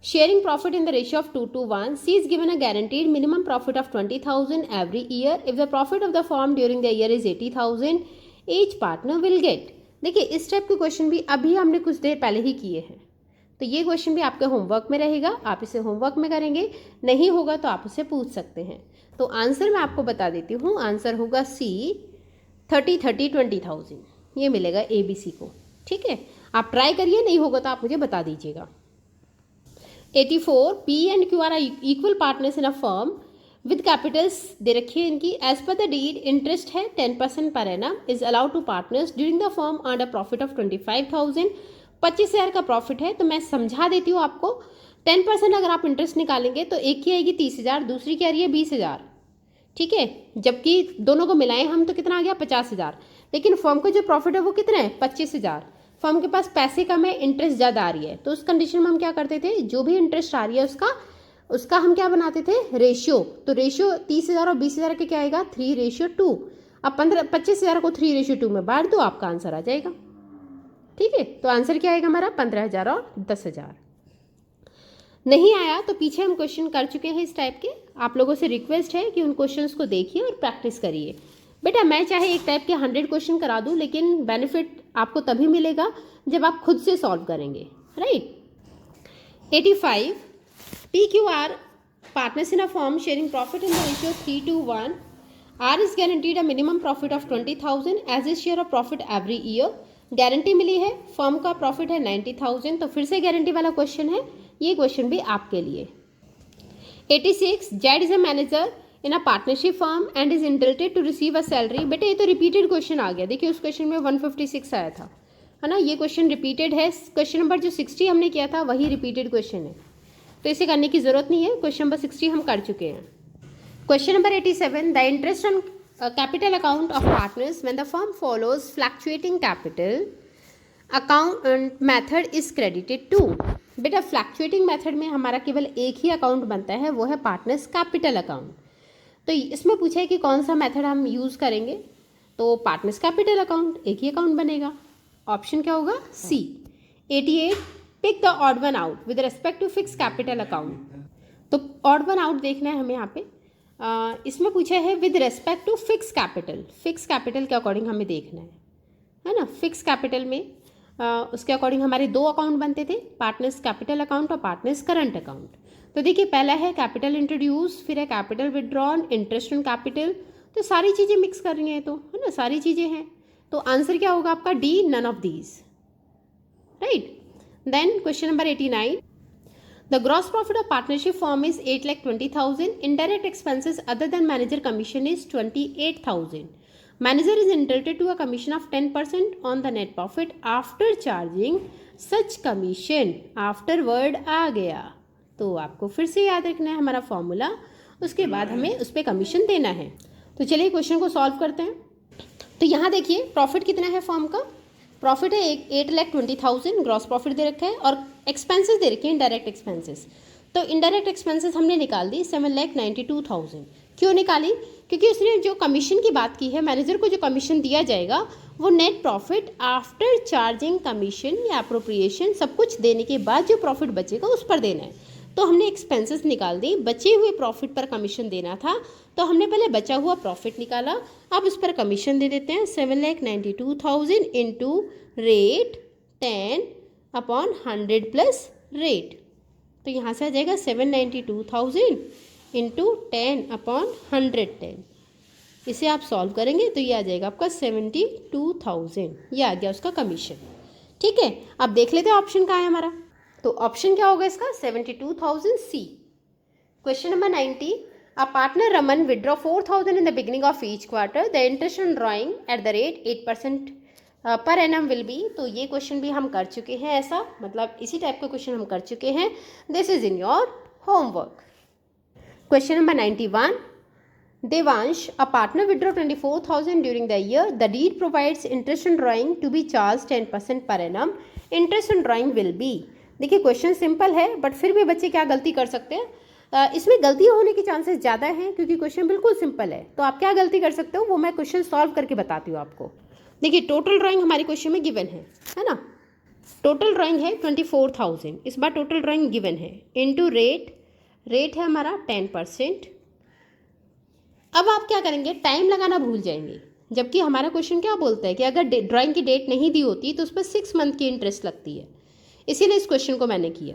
sharing profit in the ratio of 2:1. C is given a guaranteed minimum profit of 20,000 every year. If the profit of the firm during the year is 80,000, each partner will get. देखिए इस टाइप के क्वेश्चन भी अभी हमने कुछ देर पहले ही किए हैं, तो ये क्वेश्चन भी आपके होमवर्क में रहेगा। आप इसे होमवर्क में करेंगे, नहीं होगा तो आप उसे पूछ सकते हैं। तो आंसर मैं आपको बता देती हूँ। आंसर होगा सी, 20,000 ये मिलेगा ABC को। ठीक है, आप ट्राई करिए, नहीं होगा तो आप मुझे बता दीजिएगा। 84 P and Q are equal partners in a firm with capitals दे रखी है इनकी। As per the deed interest है 10% per annum is allowed to partners during the firm earn a profit of 25,000। 25,000 का प्रॉफिट है, तो मैं समझा देती हूँ आपको। 10% अगर आप इंटरेस्ट निकालेंगे तो एक की आएगी 30,000, दूसरी की आ रही है 20,000। ठीक है, जबकि दोनों को मिलाएं हम तो कितना आ गया 50,000। लेकिन फर्म का जो प्रॉफिट है वो कितना है 25,000। फर्म के पास पैसे कम है, इंटरेस्ट ज़्यादा आ रही है, तो उस कंडीशन में हम क्या करते थे, जो भी इंटरेस्ट आ रही है उसका हम क्या बनाते थे, रेशियो। तो रेशियो 30,000 और 20,000 के क्या आएगा 3:2। अब 25,000 को 3:2 में बांट दो, आपका आंसर आ जाएगा। ठीक है, तो आंसर क्या आएगा हमारा 15,000 और 10,000। नहीं आया तो पीछे हम क्वेश्चन कर चुके हैं इस टाइप के। आप लोगों से रिक्वेस्ट है कि उन क्वेश्चंस को देखिए और प्रैक्टिस करिए। बेटा मैं चाहे एक टाइप के 100 क्वेश्चन करा दूं, लेकिन बेनिफिट आपको तभी मिलेगा जब आप खुद से सॉल्व करेंगे, right. 85 PQR partners in a firm sharing profit in the ratio 3:1. R is guaranteed a minimum profit of 20,000 as his share of profit every year. Guarantee मिली है, फर्म का प्रॉफिट है 90,000। तो फिर से गारंटी वाला क्वेश्चन है, ये क्वेश्चन भी आपके लिए। 86 Z is a manager in a partnership firm and is interested to receive a salary. बेटे ये तो रिपीटेड क्वेश्चन आ गया। देखिए उस क्वेश्चन में 156 आया था, है ना, ये क्वेश्चन रिपीटेड है। क्वेश्चन नंबर जो 60 हमने किया था वही रिपीटेड क्वेश्चन है, तो इसे करने की जरूरत नहीं है। क्वेश्चन नंबर 60 हम कर चुके हैं। Question number 87 the interest on capital account of partners when the firm follows fluctuating capital account method is credited to. बेटा फ्लक्चुएटिंग मेथड में हमारा केवल एक ही अकाउंट बनता है, वो है पार्टनर्स कैपिटल अकाउंट। तो इसमें पूछा है कि कौन सा मेथड हम यूज़ करेंगे, तो पार्टनर्स कैपिटल अकाउंट, एक ही अकाउंट बनेगा। ऑप्शन क्या होगा C. 88 pick the odd one out with respect to fix capital account. तो ऑड वन आउट देखना है हमें यहाँ पे। इसमें पूछा है with respect to fix capital. Fix capital के अकॉर्डिंग हमें देखना है ना। फिक्स कैपिटल में उसके अकॉर्डिंग हमारे दो अकाउंट बनते थे, पार्टनर्स कैपिटल अकाउंट और पार्टनर्स करंट अकाउंट। तो देखिए पहला है कैपिटल इंट्रोड्यूस, फिर है capital withdrawn, interest on capital. तो सारी चीज़ें मिक्स कर रही हैं, तो है ना, सारी चीज़ें हैं। तो आंसर क्या होगा आपका D, none of these, right. Then question number 89 The gross profit of partnership firm is 8,20,000. Indirect expenses other than manager commission is 28,000. Manager is entitled to a commission of 10% on the net profit after charging such commission. After word आ गया तो आपको फिर से याद रखना है हमारा फॉर्मूला, उसके बाद हमें उस पर कमीशन देना है। तो चलिए क्वेश्चन को सॉल्व करते हैं। तो यहाँ देखिए प्रॉफिट कितना है फॉर्म का, प्रॉफिट है 8,20,000 ग्रॉस प्रॉफिट दे रखा है और एक्सपेंसेस दे रखे हैं इनडायरेक्ट एक्सपेंसेस। तो इनडायरेक्ट एक्सपेंसेस हमने निकाल दी 7,92,000। क्यों निकाली? क्योंकि उसने जो कमीशन की बात की है, मैनेजर को जो कमीशन दिया जाएगा वो net profit after charging commission या अप्रोप्रिएशन सब कुछ देने के बाद जो प्रॉफिट बचेगा उस पर देना है। तो हमने एक्सपेंसेस निकाल दी, बचे हुए प्रॉफिट पर कमीशन देना था तो हमने पहले बचा हुआ प्रॉफिट निकाला, अब उस पर कमीशन दे देते हैं 7,92,000 इंटू रेट 10/100 प्लस रेट। तो यहाँ से आ जाएगा 792,000 इंटू 10/110। इसे आप सॉल्व करेंगे तो ये आ जाएगा आपका 72,000, ये आ गया उसका कमीशन। ठीक है, अब देख लेते हैं ऑप्शन कहाँ है हमारा। तो ऑप्शन क्या होगा इसका 72,000 C. Question number 90, a partner Raman withdraw 4,000 in the beginning of each quarter. The interest on drawing at the rate 8% पर annum will be। तो ये क्वेश्चन भी हम कर चुके हैं, ऐसा मतलब इसी टाइप का क्वेश्चन हम कर चुके हैं। This is in your homework. Question number 91, Devansh, a partner withdraw 24,000 during the year. The deed provides interest on drawing to be charged 10% per annum. Interest on drawing will be। देखिए क्वेश्चन सिंपल है बट फिर भी बच्चे क्या गलती कर सकते हैं, इसमें गलती होने के चांसेस ज़्यादा हैं क्योंकि क्वेश्चन बिल्कुल सिंपल है। तो आप क्या गलती कर सकते हो वो मैं क्वेश्चन सॉल्व करके बताती हूँ आपको। देखिए टोटल ड्राइंग हमारे क्वेश्चन में गिवन है ना। टोटल ड्राइंग है 24,000, इस बार टोटल ड्राइंग गिवन है इनटू रेट है हमारा 10%। अब आप क्या करेंगे, टाइम लगाना भूल जाएंगे, जबकि हमारा क्वेश्चन क्या बोलता है कि अगर ड्राइंग की डेट नहीं दी होती तो उस पर 6 मंथ की इंटरेस्ट लगती है। इसीलिए इस क्वेश्चन को मैंने किया,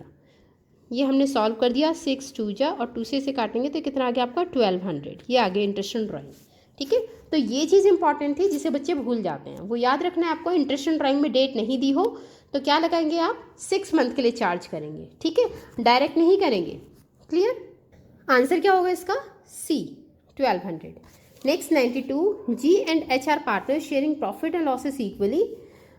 ये हमने सॉल्व कर दिया। 6 2 जा और 2 से इसे काटेंगे तो कितना आ गया आपका 1200, ये आ गया इंटरेस्ट ऑन ड्राइंग। ठीक है, तो ये चीज़ इंपॉर्टेंट थी जिसे बच्चे भूल जाते हैं, वो याद रखना है आपको। इंटरेस्ट ऑन ड्राइंग में डेट नहीं दी हो तो क्या लगाएंगे आप, 6 मंथ के लिए चार्ज करेंगे। ठीक है, डायरेक्ट नहीं करेंगे। क्लियर? आंसर क्या होगा इसका C 1200। Next 92, G and H are partner sharing profit and losses equally.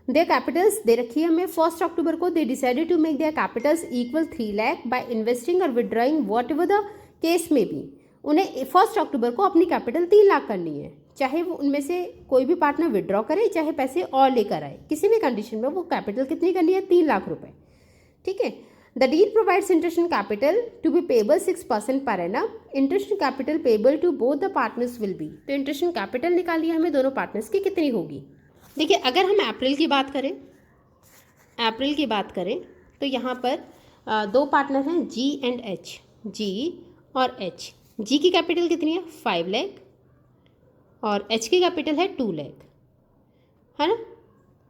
Their capitals दे रखी है हमें 1 अक्टूबर को। They decided to make their capitals equal 3 lakh by investing और withdrawing whatever the case में भी। उन्हें 1 अक्टूबर को अपनी कैपिटल 3 लाख करनी है, चाहे वो उनमें से कोई भी पार्टनर विड्रॉ करे चाहे पैसे और लेकर आए, किसी भी कंडीशन में वो कैपिटल कितनी करनी है, 3 लाख रुपए। ठीक है, the deed provides interest on capital to be payable 6% per annum. Interest on capital payable to both the partners will be. तो इंटरेस्ट ऑन कैपिटल निकालिए हमें दोनों पार्टनर्स की कितनी होगी। देखिए अगर हम अप्रैल की बात करें तो यहाँ पर 2 पार्टनर हैं जी एंड एच, जी और एच। जी की कैपिटल कितनी है 5 लाख और एच की कैपिटल है 2 लाख, है ना,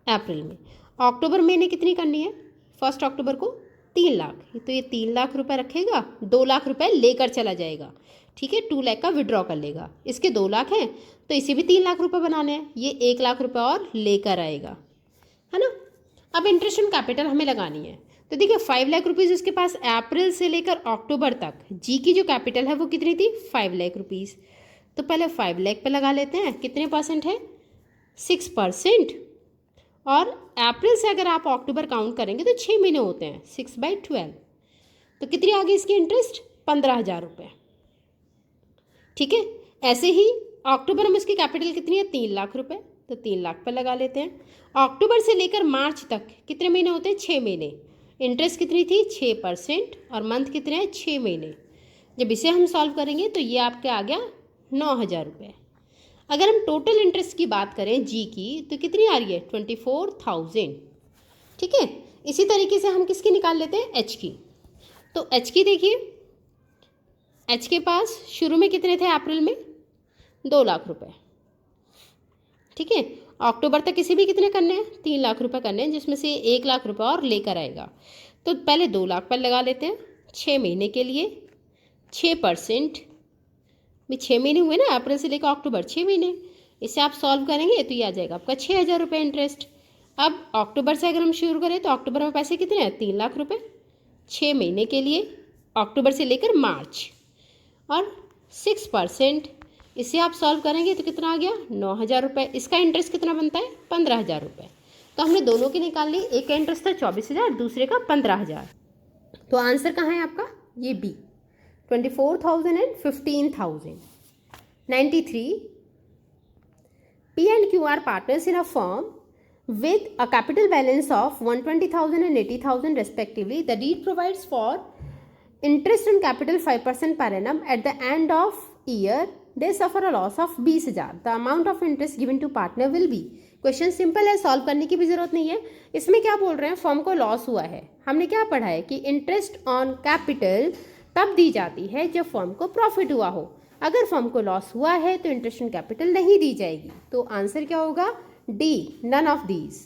अप्रैल में। अक्टूबर में इन्हें कितनी करनी है, 1 अक्टूबर को 3 लाख। तो ये 3 लाख रुपए रखेगा, 2 लाख रुपए लेकर चला जाएगा। ठीक है, 2 लाख का विड्रॉ कर लेगा, इसके 2 लाख हैं तो इसे भी 3 लाख रुपए बनाने हैं, ये 1 लाख रुपए और लेकर आएगा, है ना। अब इंटरेस्ट ऑन कैपिटल हमें लगानी है। तो देखिए 5 लाख रुपीज़ उसके पास अप्रैल से लेकर अक्टूबर तक। जी की जो कैपिटल है वो कितनी थी 5 लाख रुपीज़। तो पहले 5 लाख पे लगा लेते हैं, कितने परसेंट है 6%। और अप्रैल से अगर आप अक्टूबर काउंट करेंगे तो 6 महीने होते हैं, 6/12। तो कितनी आ गई इसकी इंटरेस्ट 15,000 रुपये। ठीक है, ऐसे ही अक्टूबर में इसकी कैपिटल कितनी है 3 लाख रुपए, तो 3 लाख पर लगा लेते हैं। अक्टूबर से लेकर मार्च तक कितने महीने होते हैं 6 महीने। इंटरेस्ट कितनी थी 6% और मंथ कितने हैं 6 महीने। जब इसे हम सॉल्व करेंगे तो ये आपके आ गया 9,000 रुपये। अगर हम टोटल इंटरेस्ट की बात करें जी की तो कितनी आ रही है 24,000। ठीक है, इसी तरीके से हम किसकी निकाल लेते हैं एच की। तो एच की देखिए, एच के पास शुरू में कितने थे अप्रैल में 2 लाख रुपए। ठीक है, अक्टूबर तक किसी भी कितने करने हैं 3 लाख रुपए करने हैं, जिसमें से 1 लाख रुपए और लेकर आएगा। तो पहले 2 लाख पर लगा लेते हैं 6 महीने के लिए 6%। भी 6 महीने हुए ना, अप्रैल से लेकर अक्टूबर 6 महीने। इसे आप सॉल्व करेंगे तो ये आ जाएगा आपका 6,000 रुपये इंटरेस्ट। अब अक्टूबर से अगर हम शुरू करें तो अक्टूबर में पैसे कितने हैं 3 लाख रुपए। 6 महीने के लिए, अक्टूबर से लेकर मार्च, और 6%, इसे आप सॉल्व करेंगे तो कितना आ गया 9,000 रुपये। इसका इंटरेस्ट कितना बनता है 15,000 रुपये। तो हमने दोनों की निकाल ली, एक का इंटरेस्ट था 24,000, दूसरे का 15,000। तो आंसर कहाँ है आपका, ये B, 24,000 and 15,000। 93, P and Q are partners in a firm with a capital balance of 120,000 and 80,000 respectively. The deed provides for interest on capital 5% per annum. At the end of year, they suffer a loss of 20,000. The amount of interest given to partner will be. Question simple है, सॉल्व करने की भी जरूरत नहीं है। इसमें क्या बोल रहे हैं, फर्म को लॉस हुआ है। हमने क्या पढ़ा है कि इंटरेस्ट ऑन कैपिटल तब दी जाती है जब फर्म को प्रॉफिट हुआ हो। अगर फर्म को लॉस हुआ है तो इंटरेस्ट ऑन कैपिटल नहीं दी जाएगी। तो आंसर क्या होगा, D, none of these.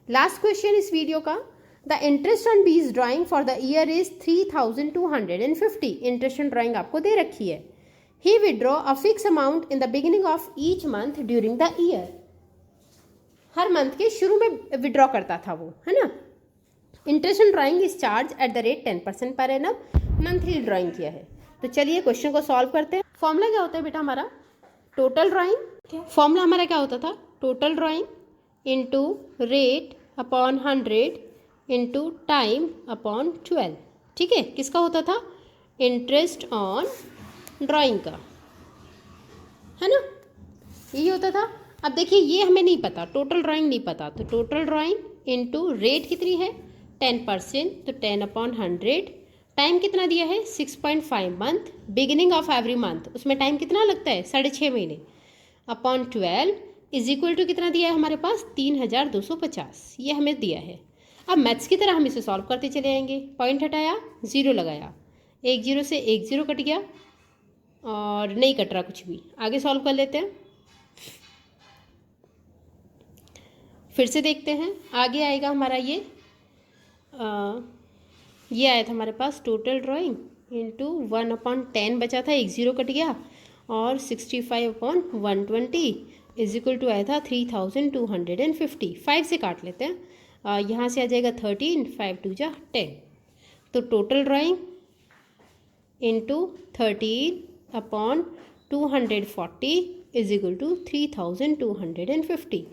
Last question इस वीडियो का, the interest on his drawing for the year is 3,250। Interest on drawing आपको दे रखी है। He withdraw a fix amount in the beginning of each month during the year. हर मंथ के शुरू में विड्रॉ करता था वो, है ना। Interest on drawing is charge at the rate 10% per annum. Monthly drawing किया है। तो चलिए क्वेश्चन को सॉल्व करते हैं। फॉर्मूला क्या होता है बेटा हमारा, टोटल ड्राइंग। फॉर्मूला हमारा क्या होता था, total drawing into rate upon 100 into time upon 12। ठीक है, किसका होता था, इंटरेस्ट ऑन ड्राइंग का, है ना, यही होता था। अब देखिए ये हमें नहीं पता, टोटल ड्राइंग नहीं पता, तो टोटल ड्राइंग इंटू रेट कितनी है 10%, तो 10 अपॉन 100। टाइम कितना दिया है 6.5 month, beginning of every month, उसमें टाइम कितना लगता है 6.5 महीने, अपॉन 12 इज इक्वल टू कितना दिया है हमारे पास 3,250। ये हमें दिया है। अब मैथ्स की तरह हम इसे सॉल्व करते चले आएंगे। पॉइंट हटाया, जीरो लगाया, एक जीरो से एक जीरो कट गया और नहीं कट रहा कुछ भी। आगे सॉल्व कर लेते हैं, फिर से देखते हैं। आगे आएगा हमारा ये आया था हमारे पास टोटल ड्राइंग इंटू 1/10 बचा था, एक जीरो कट गया, और 65/120 इज इक्वल टू आया था 3,250। 5 से काट लेते हैं, यहाँ से आ जाएगा 13, 5 2 जा 10। तो total drawing into 13/240 is equal to 3,250।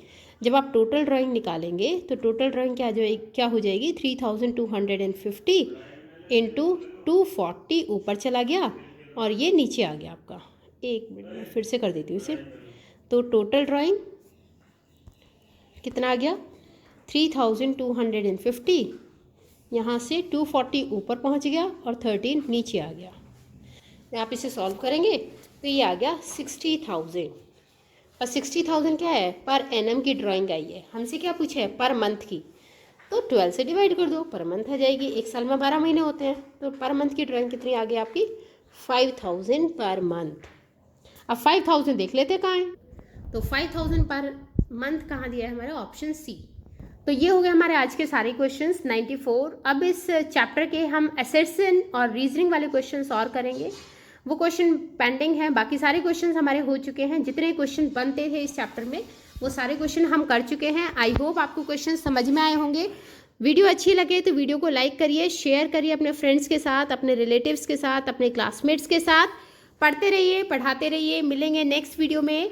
जब आप टोटल ड्राइंग निकालेंगे तो टोटल ड्राइंग क्या हो जाएगी 3,250 इंटू 240, ऊपर चला गया और ये नीचे आ गया आपका। एक मिनट में फिर से कर देती हूँ इसे। तो टोटल ड्राइंग कितना आ गया 3,250, यहाँ से 240 ऊपर पहुँच गया और 13 नीचे आ गया। आप इसे सॉल्व करेंगे तो ये आ गया 60,000। और 60,000 क्या है, पर एनम की ड्राइंग आई है। हमसे क्या पूछा है, पर मंथ की, तो 12 से डिवाइड कर दो, पर मंथ आ जाएगी। एक साल में 12 महीने होते हैं, तो पर मंथ की ड्राइंग कितनी आ गई आपकी 5,000 पर मंथ। अब 5,000 देख लेते कहाँ है, तो 5,000 पर मंथ कहाँ दिया है हमारे, ऑप्शन सी। तो ये हो गए हमारे आज के सारे क्वेश्चंस 94। अब इस चैप्टर के हम एसेट्स और रीजनिंग वाले क्वेश्चंस और करेंगे, वो क्वेश्चन पेंडिंग है। बाकी सारे क्वेश्चंस हमारे हो चुके हैं, जितने क्वेश्चन बनते थे इस चैप्टर में वो सारे क्वेश्चन हम कर चुके हैं। आई होप आपको क्वेश्चन समझ में आए होंगे। वीडियो अच्छी लगे तो वीडियो को लाइक करिए, शेयर करिए अपने फ्रेंड्स के साथ, अपने रिलेटिव्स के साथ, अपने क्लासमेट्स के साथ। पढ़ते रहिए, पढ़ाते रहिए। मिलेंगे नेक्स्ट वीडियो में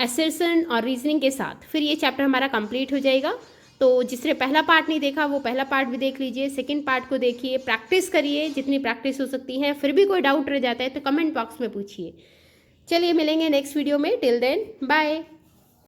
एसेट्स और रीजनिंग के साथ। फिर ये चैप्टर हमारा कंप्लीट हो जाएगा। तो जिसने पहला पार्ट नहीं देखा वो पहला पार्ट भी देख लीजिए, सेकंड पार्ट को देखिए, प्रैक्टिस करिए जितनी प्रैक्टिस हो सकती है। फिर भी कोई डाउट रह जाता है तो कमेंट बॉक्स में पूछिए। चलिए मिलेंगे नेक्स्ट वीडियो में। Till then bye.